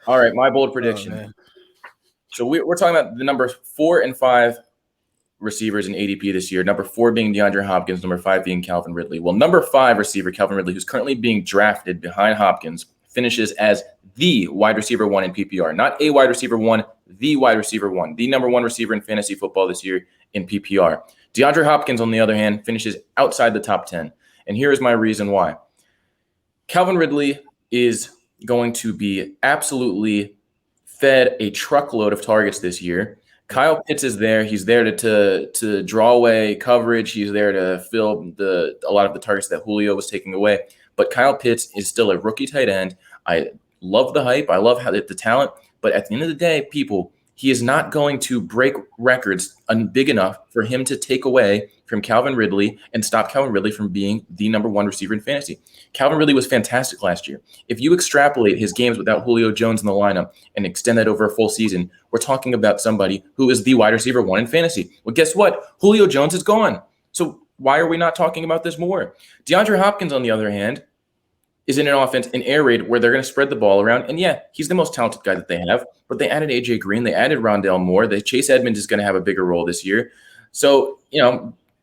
right, my bold prediction. So we're talking about the numbers 4 and 5 receivers in ADP this year. Number 4 being DeAndre Hopkins, number 5 being Calvin Ridley. Well, number 5 receiver Calvin Ridley, who's currently being drafted behind Hopkins, finishes as the wide receiver 1 in PPR. Not a wide receiver 1, the wide receiver 1. The number 1 receiver in fantasy football this year in PPR. DeAndre Hopkins, on the other hand, finishes outside the top 10. And here is my reason why. Calvin Ridley is going to be absolutely fed a truckload of targets this year. Kyle Pitts is there. He's there to draw away coverage. He's there to fill a lot of the targets that Julio was taking away. But Kyle Pitts is still a rookie tight end. I love the hype. I love the talent. But at the end of the day, he is not going to break records big enough for him to take away from Calvin Ridley and stop Calvin Ridley from being the number 1 receiver in fantasy. Calvin Ridley was fantastic last year. If you extrapolate his games without Julio Jones in the lineup and extend that over a full season, we're talking about somebody who is the wide receiver 1 in fantasy. Well, guess what? Julio Jones is gone. So why are we not talking about this more? DeAndre Hopkins, on the other hand, is in an offense, an air raid, where they're going to spread the ball around. And yeah, he's the most talented guy that they have, but they added AJ Green. They added Rondale Moore. Chase Edmonds is going to have a bigger role this year. So,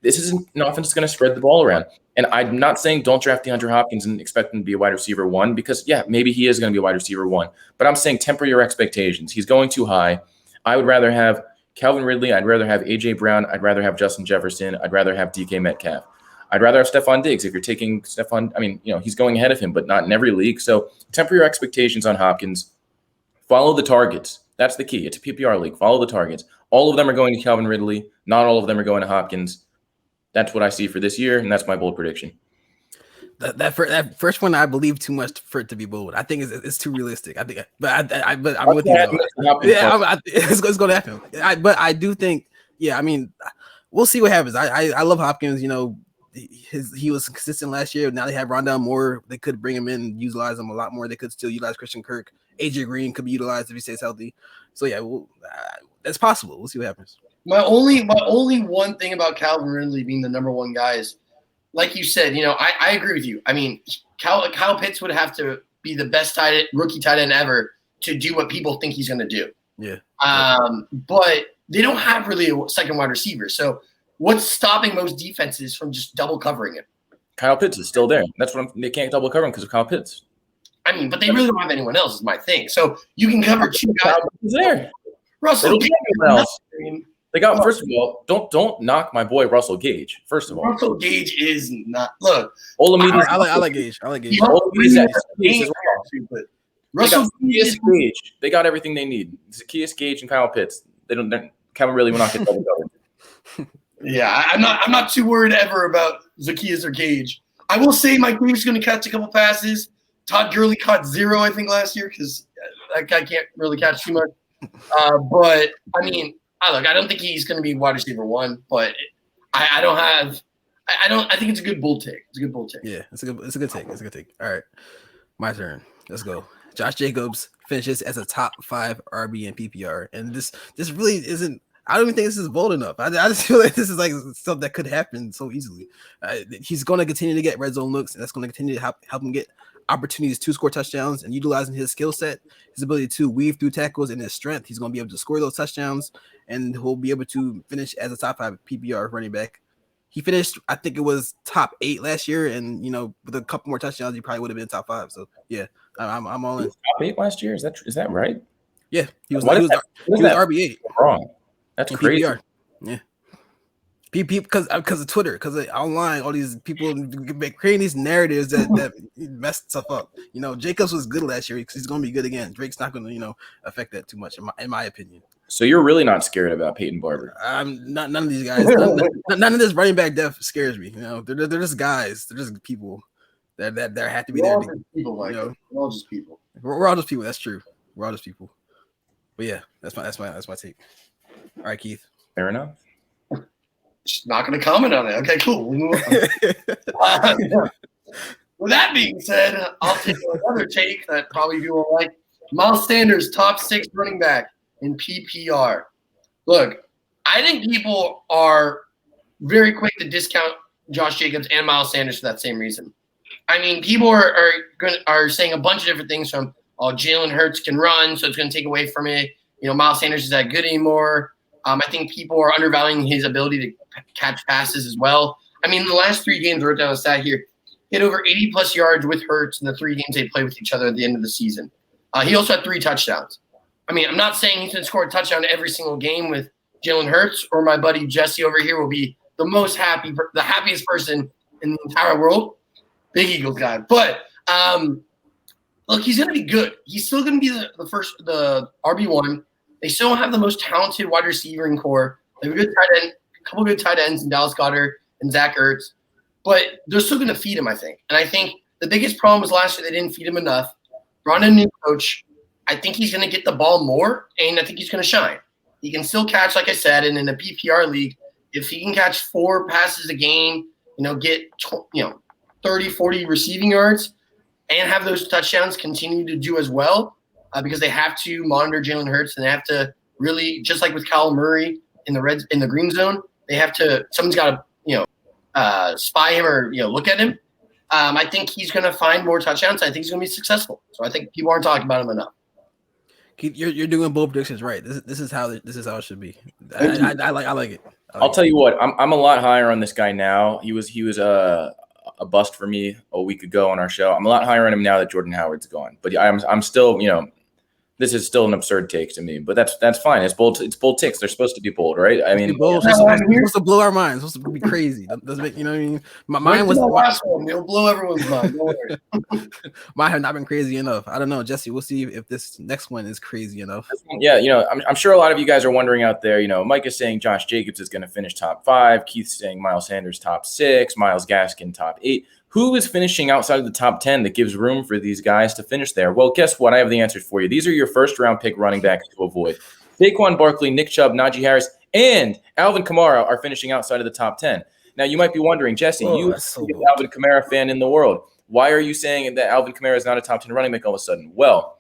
this isn't an offense that's going to spread the ball around. And I'm not saying don't draft DeAndre Hopkins and expect him to be a wide receiver 1, because yeah, maybe he is going to be a wide receiver 1, but I'm saying temper your expectations. He's going too high. I would rather have Calvin Ridley. I'd rather have AJ Brown. I'd rather have Justin Jefferson. I'd rather have DK Metcalf. I'd rather have Stephon Diggs. If you're taking Stephon, he's going ahead of him, but not in every league. So temper your expectations on Hopkins. Follow the targets. That's the key. It's a PPR league. Follow the targets. All of them are going to Calvin Ridley. Not all of them are going to Hopkins. That's what I see for this year, and that's my bold prediction. That first one, I believe too much for it to be bold. I think it's too realistic. I think, but I'm with you. Yeah, it's going to happen. But I do think, we'll see what happens. I love Hopkins. You know, he was consistent last year. Now they have Rondell Moore. They could bring him in and utilize him a lot more. They could still utilize Christian Kirk. AJ Green could be utilized if he stays healthy. So yeah, that's possible. We'll see what happens. My only one thing about Calvin Ridley being the number one guy is, like you said, you know, I agree with you. I mean, Kyle Pitts would have to be the best rookie tight end ever to do what people think he's going to do. Yeah. But they don't have really a second wide receiver. So what's stopping most defenses from just double covering him? Kyle Pitts is still there. That's what they can't double cover him because of Kyle Pitts. I mean, but they really don't have anyone else is my thing. So you can cover two guys. He's there. Russell Gage. They got, first of all, don't knock my boy Russell Gage. First of all, Russell Gage is not. Look, I like Gage. I like Gage. Russell Gage. They got everything they need. Zacchaeus Gage and Kyle Pitts. Calvin Ridley will not get double covered. Yeah, I'm not too worried ever about Zacchaeus or Gage. I will say Mike Williams is going to catch a couple passes. Todd Gurley caught 0, I think, last year because that guy can't really catch too much. But I mean, I don't think he's going to be wide receiver 1. But I think it's a good bull take. It's a good bull take. Yeah, it's a good take. All right, my turn. Let's go. Josh Jacobs finishes as a top 5 RB in PPR, and this really isn't. I don't even think this is bold enough. I just feel like this is like stuff that could happen so easily. He's going to continue to get red zone looks, and that's going to continue to help him get opportunities to score touchdowns. And utilizing his skill set, his ability to weave through tackles, and his strength, he's going to be able to score those touchdowns, and he'll be able to finish as a top 5 PPR running back. He finished, I think it was top 8 last year, and you know, with a couple more touchdowns, he probably would have been top 5. So yeah, I'm all in. Top 8 last year? Is that right? Yeah, he was RB8. Wrong. That's crazy. PPR. Yeah. Because of Twitter, because online, all these people creating these narratives that messed stuff up. You know, Jacobs was good last year because he's going to be good again. Drake's not going to, affect that too much, in my opinion. So you're really not scared about Peyton Barber? I'm not. None of these guys. none of this running back depth scares me. You know, they're just guys. They're just people that have to be there. We're all just people. We're all just people. That's true. We're all just people. But yeah, that's my take. All right, Keith. Fair enough. Just not going to comment on it. Okay, cool. We'll move on. With that being said, I'll take another take that probably you will like. Miles Sanders, top 6 running back in PPR. Look, I think people are very quick to discount Josh Jacobs and Miles Sanders for that same reason. I mean, people are saying a bunch of different things from, Jalen Hurts can run, so it's going to take away from it. Miles Sanders is that good anymore. I think people are undervaluing his ability to catch passes as well. I mean, the last 3 games, I wrote down a stat here, hit over 80-plus yards with Hurts in the 3 games they played with each other at the end of the season. He also had 3 touchdowns. I mean, I'm not saying he's going to score a touchdown every single game with Jalen Hurts, or my buddy Jesse over here will be the happiest person in the entire world. Big Eagles guy. But, look, he's going to be good. He's still going to be the RB1. They still have the most talented wide receiving core. They have a couple good tight ends in Dallas Goedert and Zach Ertz. But they're still going to feed him, I think. And I think the biggest problem was last year they didn't feed him enough. Brought in a new coach. I think he's going to get the ball more, and I think he's going to shine. He can still catch, like I said, and in a PPR league, if he can catch 4 passes a game, get 30, 40 receiving yards, and have those touchdowns continue to do as well, because they have to monitor Jalen Hurts, and they have to really, just like with Kyle Murray in the green zone, someone's got to spy him or look at him. I think he's going to find more touchdowns. I think he's going to be successful. So I think people aren't talking about him enough. You're doing both predictions right. This is how it should be. I like it. I'll tell you what. I'm a lot higher on this guy now. He was a bust for me a week ago on our show. I'm a lot higher on him now that Jordan Howard's gone. But I'm still this is still an absurd take to me, but that's fine. It's bold takes. They're supposed to be bold, right? I mean, bold. It's supposed to blow our minds. It's supposed to be crazy. Doesn't make, what I mean? Mine was the last one. It'll blow everyone's mind. Don't worry. Mine have not been crazy enough. I don't know, Jesse. We'll see if this next one is crazy enough. Yeah, I'm sure a lot of you guys are wondering out there. Mike is saying Josh Jacobs is going to finish top 5. Keith's saying Miles Sanders top 6. Myles Gaskin top 8. Who is finishing outside of the top 10 that gives room for these guys to finish there? Well, guess what? I have the answers for you. These are your first-round pick running backs to avoid. Saquon Barkley, Nick Chubb, Najee Harris, and Alvin Kamara are finishing outside of the top 10. Now, you might be wondering, Jesse, you are the Alvin Kamara fan in the world. Why are you saying that Alvin Kamara is not a top 10 running back all of a sudden? Well,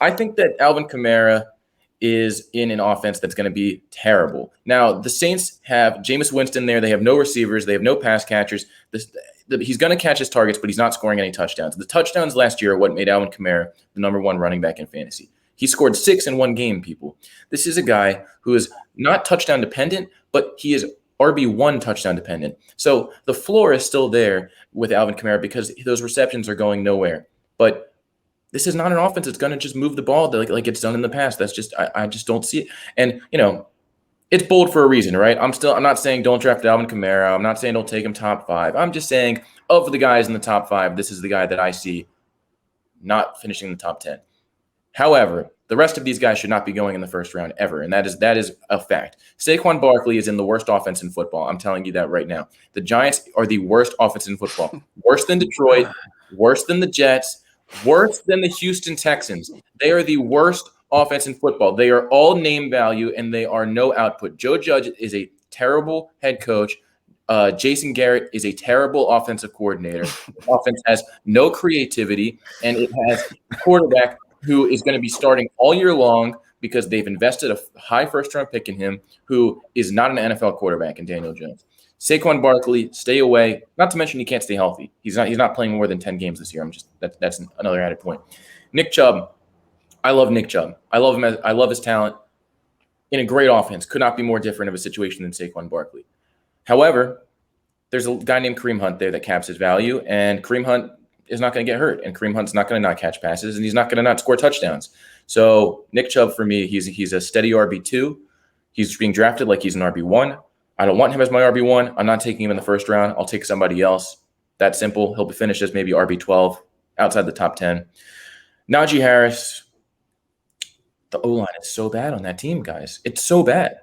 I think that Alvin Kamara is in an offense that's going to be terrible. Now, the Saints have Jameis Winston there. They have no receivers. They have no pass catchers. He's going to catch his targets, but he's not scoring any touchdowns. The touchdowns last year are what made Alvin Kamara the number one running back in fantasy. He scored 6 in one game, people. This is a guy who is not touchdown dependent, but he is RB1 touchdown dependent. So the floor is still there with Alvin Kamara because those receptions are going nowhere. But this is not an offense that's going to just move the ball like it's done in the past. That's just I just don't see it. And it's bold for a reason, right? I'm not saying don't draft Alvin Kamara. I'm not saying don't take him top 5. I'm just saying of the guys in the top 5, this is the guy that I see not finishing in the top 10. However, the rest of these guys should not be going in the first round ever, and that is a fact. Saquon Barkley is in the worst offense in football. I'm telling you that right now. The Giants are the worst offense in football. Worse than Detroit, worse than the Jets, worse than the Houston Texans. They are the worst offense in football. They are all name value, and they are no output. Joe Judge is a terrible head coach. Jason Garrett is a terrible offensive coordinator. The offense has no creativity, and it has a quarterback who is going to be starting all year long because they've invested a high first-round pick in him, who is not an NFL quarterback in Daniel Jones. Saquon Barkley, stay away. Not to mention he can't stay healthy. He's not playing more than 10 games this year. That's another added point. Nick Chubb, I love Nick Chubb. I love him. I love his talent. In a great offense, could not be more different of a situation than Saquon Barkley. However, there's a guy named Kareem Hunt there that caps his value, and Kareem Hunt is not going to get hurt, and Kareem Hunt's not going to not catch passes, and he's not going to not score touchdowns. So Nick Chubb, for me, he's a steady RB2. He's being drafted like he's an RB1. I don't want him as my RB1. I'm not taking him in the first round. I'll take somebody else. That's simple. He'll be finished as maybe RB12 outside the top 10. Najee Harris, the O-line is so bad on that team, guys. It's so bad.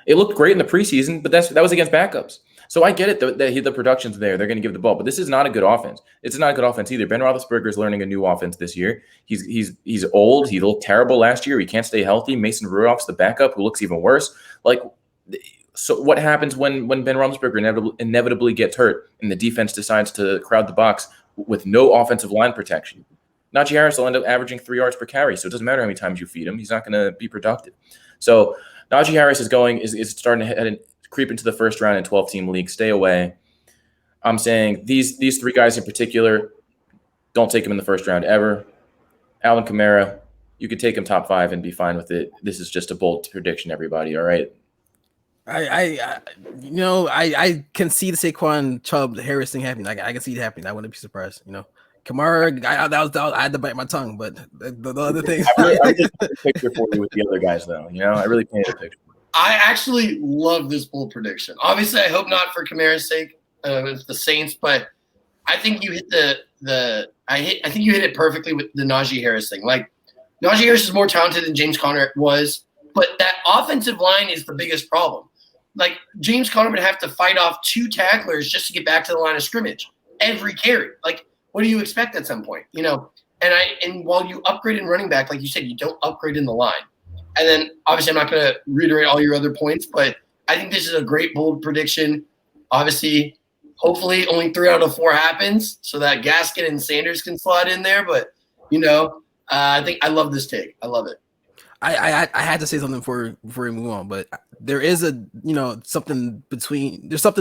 It looked great in the preseason, but that was against backups. So I get it that the production's there. They're going to give the ball, but this is not a good offense. It's not a good offense either. Ben Roethlisberger is learning a new offense this year. He's old. He looked terrible last year. He can't stay healthy. Mason Rudolph's the backup who looks even worse. So what happens when Ben Roethlisberger inevitably gets hurt and the defense decides to crowd the box with no offensive line protection? Najee Harris will end up averaging 3 yards per carry, so it doesn't matter how many times you feed him. He's not going to be productive. So Najee Harris is starting to creep into the first round in 12-team league. Stay away. I'm saying these 3 guys in particular, don't take him in the first round ever. Alvin Kamara, you could take him top 5 and be fine with it. This is just a bold prediction, everybody. All right. I can see the Saquon Chubb Harris thing happening. I can see it happening. I wouldn't be surprised. Kamara, I had to bite my tongue, but the other things. I really painted a picture for you with the other guys, though. I really painted a picture. I actually love this bold prediction. Obviously, I hope not for Kamara's sake with the Saints, but I think you hit I think you hit it perfectly with the Najee Harris thing. Like, Najee Harris is more talented than James Conner was, but that offensive line is the biggest problem. Like, James Conner would have to fight off 2 tacklers just to get back to the line of scrimmage every carry. Like, what do you expect at some point? And while you upgrade in running back, like you said, you don't upgrade in the line. And then, obviously, I'm not going to reiterate all your other points, but I think this is a great, bold prediction. Obviously, hopefully, only 3 out of 4 happens so that Gaskin and Sanders can slide in there. But, I think I love this take. I love it. I had to say something before we move on, but there is something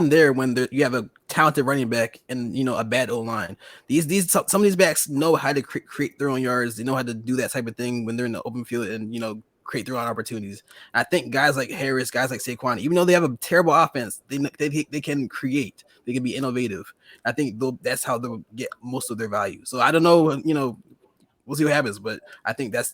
there when you have a talented running back and a bad O-line. Some of these backs know how to create their own yards. They know how to do that type of thing when they're in the open field and create their own opportunities. I think guys like Harris, guys like Saquon, even though they have a terrible offense, they can create. They can be innovative. I think that's how they'll get most of their value. So I don't know, we'll see what happens, but I think that's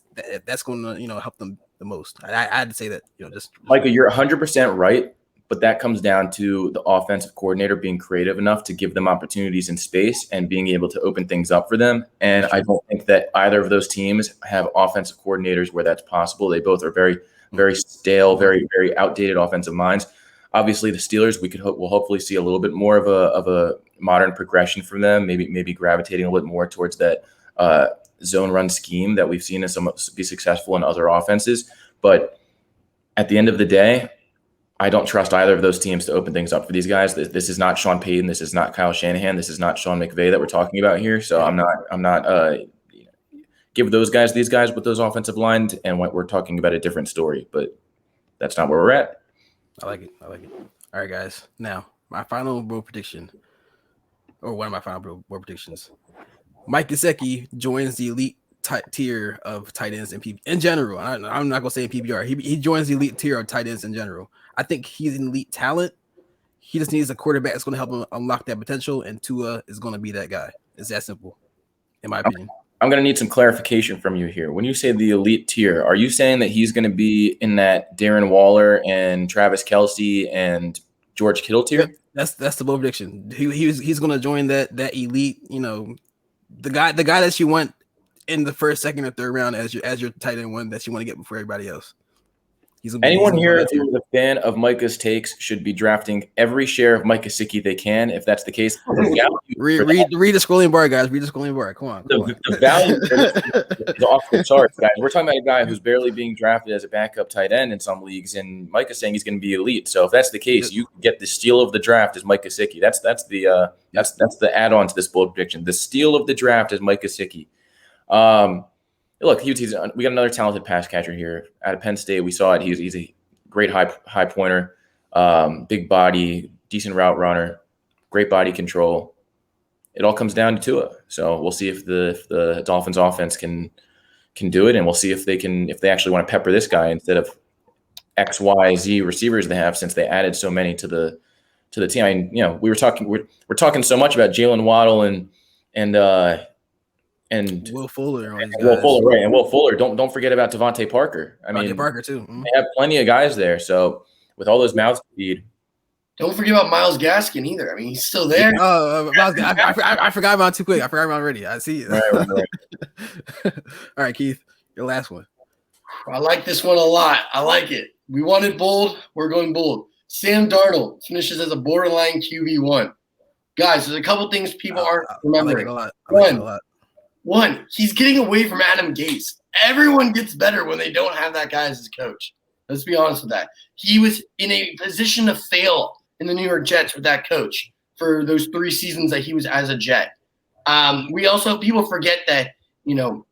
going to help them the most. I had to say that just Micah, you're 100% right, but that comes down to the offensive coordinator being creative enough to give them opportunities in space and being able to open things up for them. And I don't think that either of those teams have offensive coordinators where that's possible. They both are very, very stale, very, very outdated offensive minds. Obviously, the Steelers, we'll hopefully see a little bit more of a modern progression from them. Maybe gravitating a little bit more towards that zone run scheme that we've seen be successful in other offenses. But at the end of the day, I don't trust either of those teams to open things up for these guys. This is not Sean Payton. This is not Kyle Shanahan. This is not Sean McVay that we're talking about here. So I'm not give these guys with those offensive lines, and what we're talking about a different story. But that's not where we're at. I like it. All right, guys. Now, my final bold prediction, or one of my final bold predictions. Mike Gesicki joins the elite tier of tight ends in general. I'm not going to say in PBR. He joins the elite tier of tight ends in general. I think he's an elite talent. He just needs a quarterback that's going to help him unlock that potential, and Tua is going to be that guy. It's that simple, in my opinion. I'm going to need some clarification from you here. When you say the elite tier, are you saying that he's going to be in that Darren Waller and Travis Kelce and George Kittle tier? Yep, that's the bold prediction. He's going to join that elite. The guy that you want in the first, second, or third round as your tight end one that you want to get before everybody else. Anyone here who's a fan of Micah's takes should be drafting every share of Mike Gesicki they can. If that's the case, read the scrolling bar, guys. Read the scrolling bar. Come on. The value is off the charts, guys. We're talking about a guy who's barely being drafted as a backup tight end in some leagues, and Micah's saying he's going to be elite. So if that's the case, you can get the steal of the draft as Mike Gesicki. That's the add-on to this bold prediction. The steal of the draft is Mike Gesicki. Look, we got another talented pass catcher here out of Penn State. We saw it. He's a great high pointer, big body, decent route runner, great body control. It all comes down to Tua. So we'll see if the Dolphins offense can do it, and we'll see if they actually want to pepper this guy instead of X, Y, Z receivers they have, since they added so many to the team. I mean, we're talking so much about Jalen Waddle and Will Fuller, right? And Will Fuller. Don't forget about Devontae Parker. Devontae Parker too. Mm-hmm. They have plenty of guys there. So with all those mouths to feed, don't forget about Myles Gaskin either. I mean, he's still there. I forgot about him too quick. I forgot about him already. I see. Right. All right, Keith, your last one. I like this one a lot. I like it. We wanted bold. We're going bold. Sam Darnold finishes as a borderline QB1. Guys, there's a couple things people aren't remembering. I like it a lot. One, he's getting away from Adam Gase. Everyone gets better when they don't have that guy as his coach. Let's be honest with that. He was in a position to fail in the New York Jets with that coach for those 3 seasons that he was as a Jet. People forget that, in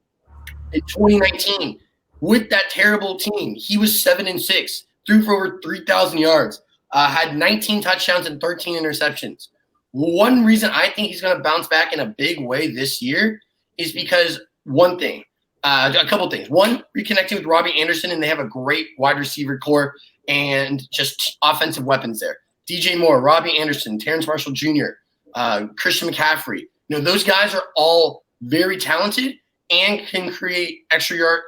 2019, with that terrible team, he was 7-6, threw for over 3,000 yards, had 19 touchdowns and 13 interceptions. One reason I think he's going to bounce back in a big way this year is because a couple things. One, reconnecting with Robbie Anderson, and they have a great wide receiver core and just offensive weapons there. DJ Moore, Robbie Anderson, Terrence Marshall Jr., Christian McCaffrey. Those guys are all very talented and can create extra yard,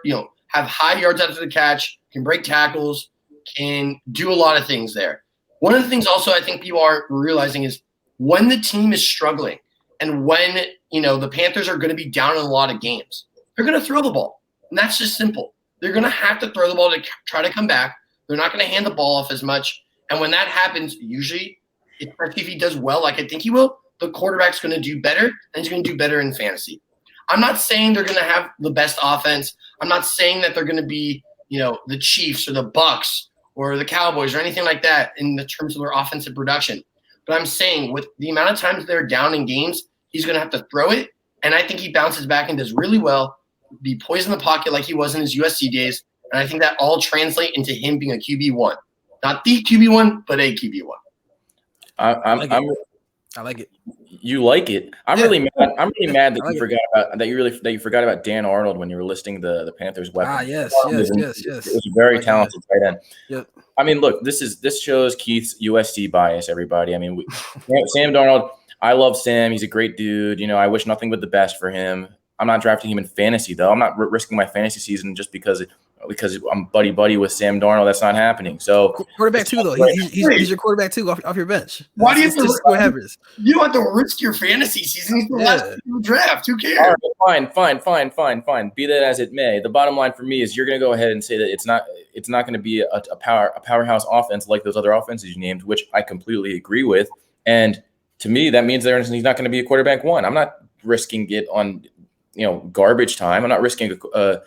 have high yards after the catch, can break tackles, can do a lot of things there. One of the things also I think people aren't realizing is when the team is struggling and when, the Panthers are going to be down in a lot of games, they're going to throw the ball. And that's just simple. They're going to have to throw the ball to try to come back. They're not going to hand the ball off as much. And when that happens, usually, especially if he does well, like I think he will, the quarterback's going to do better, and he's going to do better in fantasy. I'm not saying they're going to have the best offense. I'm not saying that they're going to be, the Chiefs or the Bucks or the Cowboys or anything like that in the terms of their offensive production. But I'm saying with the amount of times they're down in games, he's going to have to throw it. And I think he bounces back and does really well, be poised in the pocket like he was in his USC days. And I think that all translate into him being a QB1. Not the QB1, but a QB1. I like it. You like it. I'm really mad that you forgot about Dan Arnold when you were listing the Panthers' weapons. Yes. It was a very talented tight end. Yep. I mean, look, this shows Keith's USC bias, everybody. I mean, Sam Darnold, I love Sam. He's a great dude. I wish nothing but the best for him. I'm not drafting him in fantasy, though. I'm not risking my fantasy season just because I'm buddy with Sam Darnold. That's not happening. So quarterback too, though. He's your quarterback too off your bench. Why do you have to? You don't have to risk your fantasy season. He's the last draft. Who cares? All right, fine. Be that as it may, the bottom line for me is you're going to go ahead and say that it's not going to be a powerhouse offense like those other offenses you named, which I completely agree with. And to me, that means he's not going to be a quarterback one. I'm not risking it on garbage time. I'm not risking a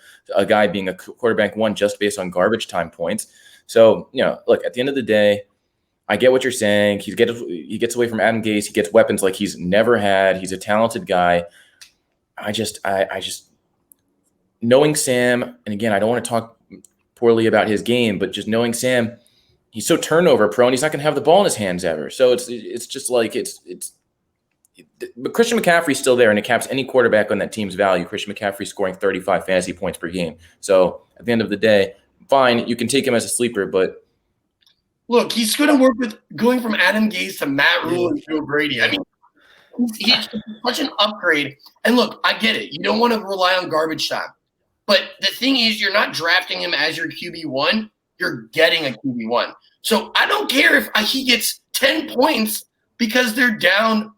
guy being a quarterback one just based on garbage time points. So, look, at the end of the day, I get what you're saying. He gets away from Adam Gase. He gets weapons like he's never had. He's a talented guy. I just knowing Sam, and again, I don't want to talk poorly about his game, but just knowing Sam, he's so turnover prone. He's not going to have the ball in his hands ever. So it's just like but Christian McCaffrey's still there, and it caps any quarterback on that team's value. Christian McCaffrey scoring 35 fantasy points per game. So at the end of the day, fine, you can take him as a sleeper, but look, he's going to work with going from Adam Gase to Matt Rule and Joe Brady. I mean, he's such an upgrade. And look, I get it. You don't want to rely on garbage time. But the thing is, you're not drafting him as your QB1. You're getting a QB1. So I don't care if he gets 10 points because they're down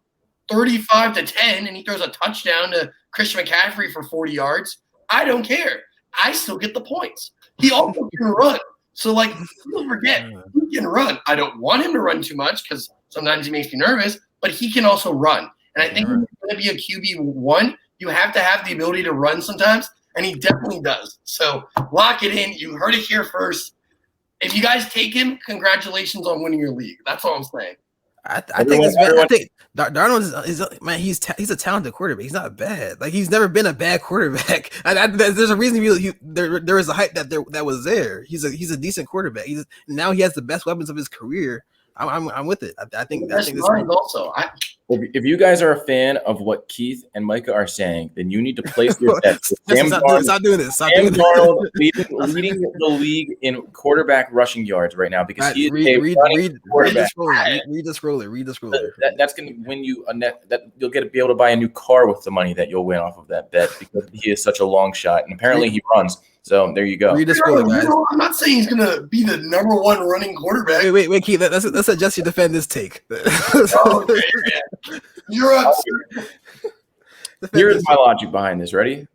35-10 and he throws a touchdown to Christian McCaffrey for 40 yards. I don't care. I still get the points. He also can run. So, don't forget, he can run. I don't want him to run too much because sometimes he makes me nervous, but he can also run. And I think if you're going to be a QB1, you have to have the ability to run sometimes, and he definitely does. So, lock it in. You heard it here first. If you guys take him, congratulations on winning your league. That's all I'm saying. I think Darnold is man. He's a talented quarterback. He's not bad. He's never been a bad quarterback. There's a reason there is a hype that was there. He's a decent quarterback. Now he has the best weapons of his career. I'm with it. I think this also. If you guys are a fan of what Keith and Micah are saying, then you need to place your bets. Stop doing this. Sam Darnold leading the league in quarterback rushing yards right now because he is read the scroller. That's going to win you a net. That you'll be able to buy a new car with the money that you'll win off of that bet because he is such a long shot and apparently he runs. So there you go. Read the scroller, guys. I'm not saying he's going to be the number one running quarterback. Wait, Keith. Let's suggest you defend this take. Okay, you're up. Here's my logic behind this. Ready?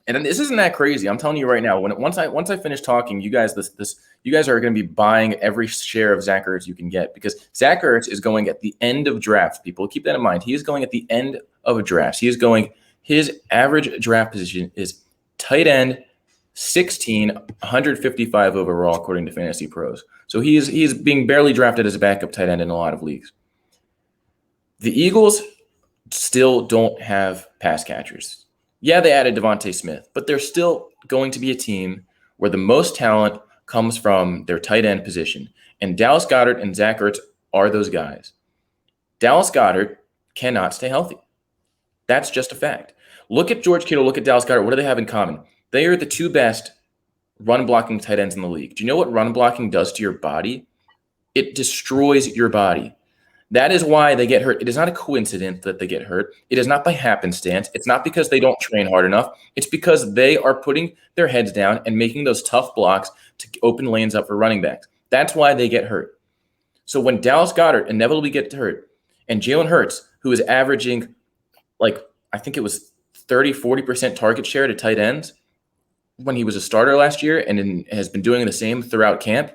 And this isn't that crazy. I'm telling you right now. Once I finish talking, you guys you guys are going to be buying every share of Zach Ertz you can get because Zach Ertz is going at the end of drafts. People keep that in mind. He is going at the end of a draft. He is going. His average draft position is tight end, 16, 155 overall, according to Fantasy Pros. So he is being barely drafted as a backup tight end in a lot of leagues. The Eagles still don't have pass catchers. Yeah, they added Devontae Smith, but they're still going to be a team where the most talent comes from their tight end position. And Dallas Goedert and Zach Ertz are those guys. Dallas Goedert cannot stay healthy. That's just a fact. Look at George Kittle, look at Dallas Goedert. What do they have in common? They are the two best run blocking tight ends in the league. Do you know what run blocking does to your body? It destroys your body. That is why they get hurt. It is not a coincidence that they get hurt. It is not by happenstance. It's not because they don't train hard enough. It's because they are putting their heads down and making those tough blocks to open lanes up for running backs. That's why they get hurt. So when Dallas Goedert inevitably gets hurt and Jalen Hurts, who is averaging I think it was 30, 40% target share to tight ends when he was a starter last year and has been doing the same throughout camp,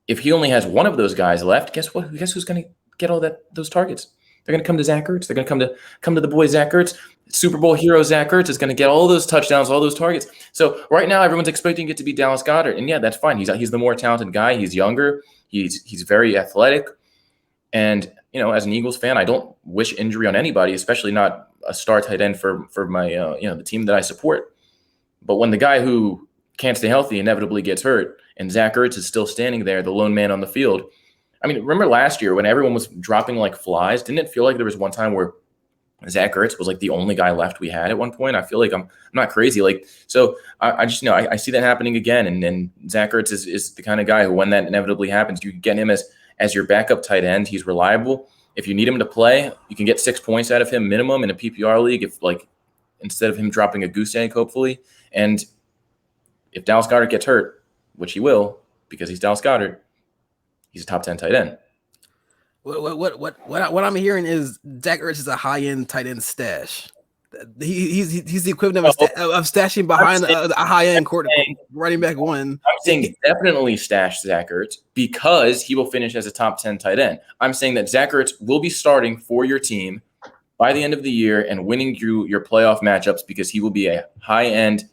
if he only has one of those guys left, guess what? Guess who's going to get all those targets? They're going to come to Zach Ertz. They're going to come to the boy Zach Ertz. Super Bowl hero Zach Ertz is going to get all those touchdowns, all those targets. So right now everyone's expecting it to be Dallas Goedert, and yeah, that's fine. He's the more talented guy. He's younger. He's very athletic, and as an Eagles fan, I don't wish injury on anybody, especially not a star tight end for my the team that I support. But when the guy who can't stay healthy inevitably gets hurt, and Zach Ertz is still standing there, the lone man on the field. I mean, remember last year when everyone was dropping like flies? Didn't it feel like there was one time where Zach Ertz was like the only guy left we had at one point? I feel like I'm not crazy. So I just I see that happening again. And then Zach Ertz is the kind of guy who, when that inevitably happens, you can get him as your backup tight end. He's reliable. If you need him to play, you can get 6 points out of him minimum in a PPR league. If instead of him dropping a goose egg, hopefully. And if Dallas Goedert gets hurt, which he will, because he's Dallas Goedert, he's a top 10 tight end. What I'm hearing is Zach Ertz is a high-end tight end stash. He's the equivalent of stashing behind a high-end running back one. I'm saying definitely stash Zach Ertz because he will finish as a top 10 tight end. I'm saying that Zach Ertz will be starting for your team by the end of the year and winning you your playoff matchups because he will be a high-end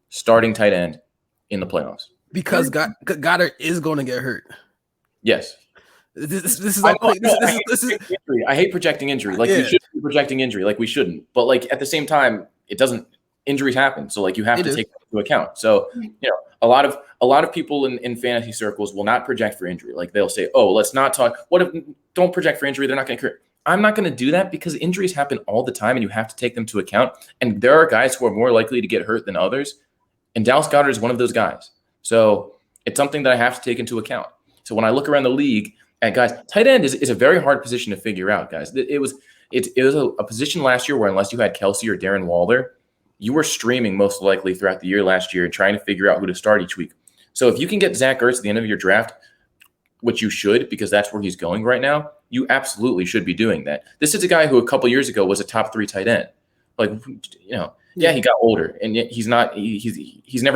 starting tight end in the playoffs. because Goddard is going to get hurt. Yes. This is all quick. I hate projecting injury. Like we shouldn't be projecting injury. Like we shouldn't. But like at the same time, it doesn't. Injuries happen, so like you have to take that into account. So a lot of people in fantasy circles will not project for injury. Like they'll say, "Oh, let's not talk. What if don't project for injury? They're not going to cure." I'm not going to do that because injuries happen all the time, and you have to take them to account. And there are guys who are more likely to get hurt than others, and Dallas Goedert is one of those guys. So it's something that I have to take into account. So when I look around the league at guys, tight end is a very hard position to figure out, guys. It was a position last year where unless you had Kelsey or Darren Waller, you were streaming most likely throughout the year last year and trying to figure out who to start each week. So if you can get Zach Ertz at the end of your draft, which you should because that's where he's going right now, you absolutely should be doing that. This is a guy who a couple years ago was a top 3 tight end. Like, yeah, he got older, and yet he's never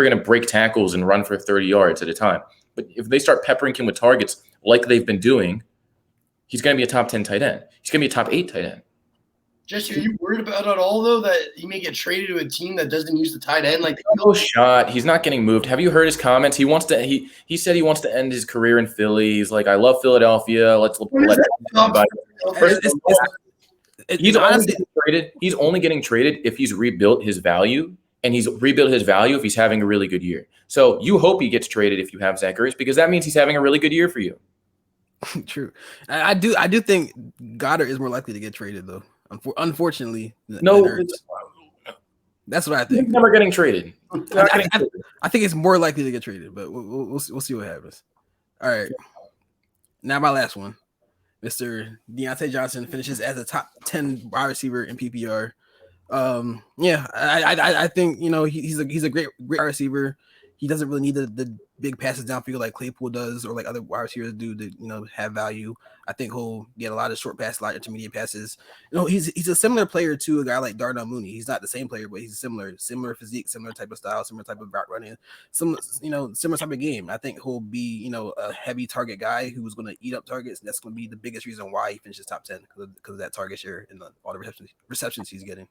going to break tackles and run for 30 yards at a time. But if they start peppering him with targets like they've been doing, he's going to be a top 10 tight end. He's going to be a top 8 tight end. Jesse, are you worried about at all, though, that he may get traded to a team that doesn't use the tight end? Like, no shot. He's not getting moved. Have you heard his comments? He wants to. He said he wants to end his career in Philly. He's like, I love Philadelphia. He's only getting traded if he's rebuilt his value, and he's rebuilt his value if he's having a really good year. So you hope he gets traded if you have Zach Ertz because that means he's having a really good year for you. True. I do think Goddard is more likely to get traded though. Unfortunately, no, that's what I think. He's never getting traded. I think it's more likely to get traded, but we'll see what happens. All right, now my last one, Mr. Deontay Johnson finishes as a top 10 wide receiver in PPR. I think he's a great wide receiver. He doesn't really need the big passes downfield like Claypool does or like other wide receivers do to have value. I think he'll get a lot of short passes, a lot of intermediate passes. He's a similar player to a guy like Darnell Mooney. He's not the same player, but he's similar physique, similar type of style, similar type of route running, similar type of game. I think he'll be a heavy target guy who's going to eat up targets. And that's going to be the biggest reason why he finishes top 10 because of that target share and all the receptions he's getting.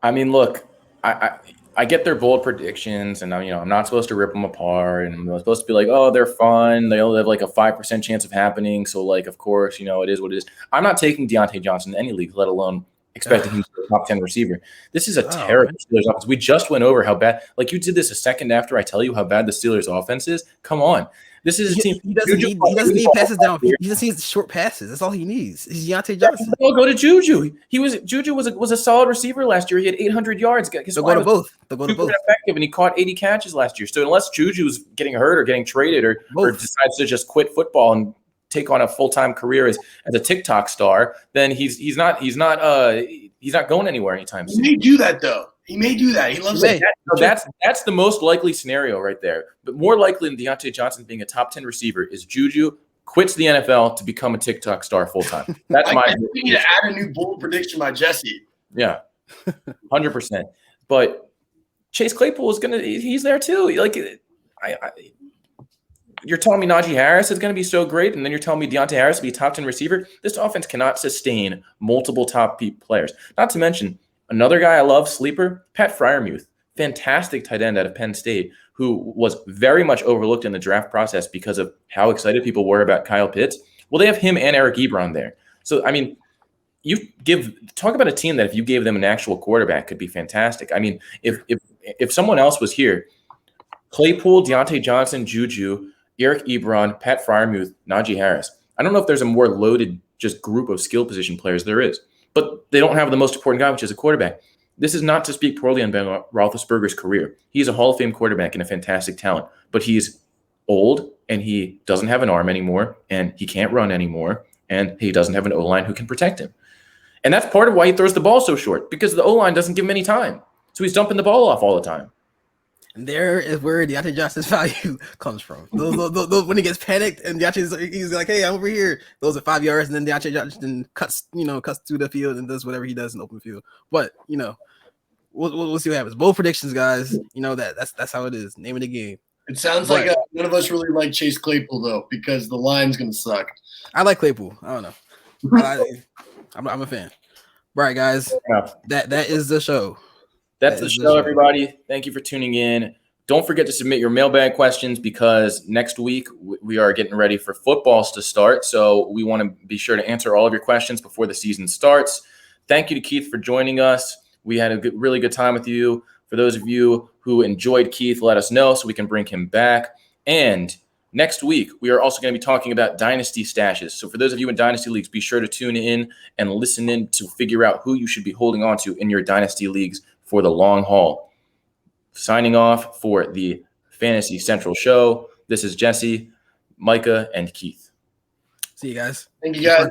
I mean, look. I get their bold predictions, and I'm not supposed to rip them apart, and I'm supposed to be like, oh, they're fun. They only have like a 5% chance of happening, so like, of course, it is what it is. I'm not taking Deontay Johnson in any league, let alone expecting him to be a top 10 receiver. This is a terrible Steelers offense. We just went over how bad. Like you did this a second after I tell you how bad the Steelers offense is. Come on. This is a team. He doesn't need passes down. He just needs short passes. That's all he needs. He's Deontay Johnson. They'll go to Juju. Juju was a solid receiver last year. He had 800 yards. They'll go to both. Effective, and he caught 80 catches last year. So unless Juju's getting hurt or getting traded or decides to just quit football and take on a full-time career as a TikTok star, then he's not going anywhere anytime soon. He may do that though. He may do that. He loves it. That's the most likely scenario right there. But more likely than Deontay Johnson being a top 10 receiver is Juju quits the NFL to become a TikTok star full time. That's my. We need to add a new bold prediction by Jesse. Yeah, 100%. But Chase Claypool is he's there too. Like, you're telling me Najee Harris is going to be so great, and then you're telling me Deontay Harris to be a top 10 receiver. This offense cannot sustain multiple top players. Not to mention. Another guy I love, sleeper, Pat Freiermuth, fantastic tight end out of Penn State, who was very much overlooked in the draft process because of how excited people were about Kyle Pitts. Well, they have him and Eric Ebron there. So, I mean, talk about a team that if you gave them an actual quarterback could be fantastic. I mean, if someone else was here, Claypool, Deontay Johnson, Juju, Eric Ebron, Pat Freiermuth, Najee Harris. I don't know if there's a more loaded just group of skill position players there is. But they don't have the most important guy, which is a quarterback. This is not to speak poorly on Ben Roethlisberger's career. He's a Hall of Fame quarterback and a fantastic talent. But he's old, and he doesn't have an arm anymore, and he can't run anymore, and he doesn't have an O-line who can protect him. And that's part of why he throws the ball so short, because the O-line doesn't give him any time. So he's dumping the ball off all the time. And there is where Deontay Johnson's value comes from. Those when he gets panicked and he's like, "Hey, I'm over here." Those are 5 yards, and then Deontay Johnson cuts through the field and does whatever he does in open field. But we'll see what happens. Bold predictions, guys. That's how it is. Name of the game. It sounds like none of us really like Chase Claypool though, because the line's gonna suck. I like Claypool. I don't know. I'm a fan. All right, guys. That is the show. That's the show, everybody. Thank you for tuning in. Don't forget to submit your mailbag questions because next week we are getting ready for footballs to start. So we want to be sure to answer all of your questions before the season starts. Thank you to Keith for joining us. We had a really good time with you. For those of you who enjoyed Keith, let us know so we can bring him back. And next week, we are also going to be talking about dynasty stashes. So for those of you in dynasty leagues, be sure to tune in and listen in to figure out who you should be holding on to in your dynasty leagues for the long haul. Signing off for the Fantasy Central show. This is Jesse, Micah, and Keith. See you guys. Thank you, guys.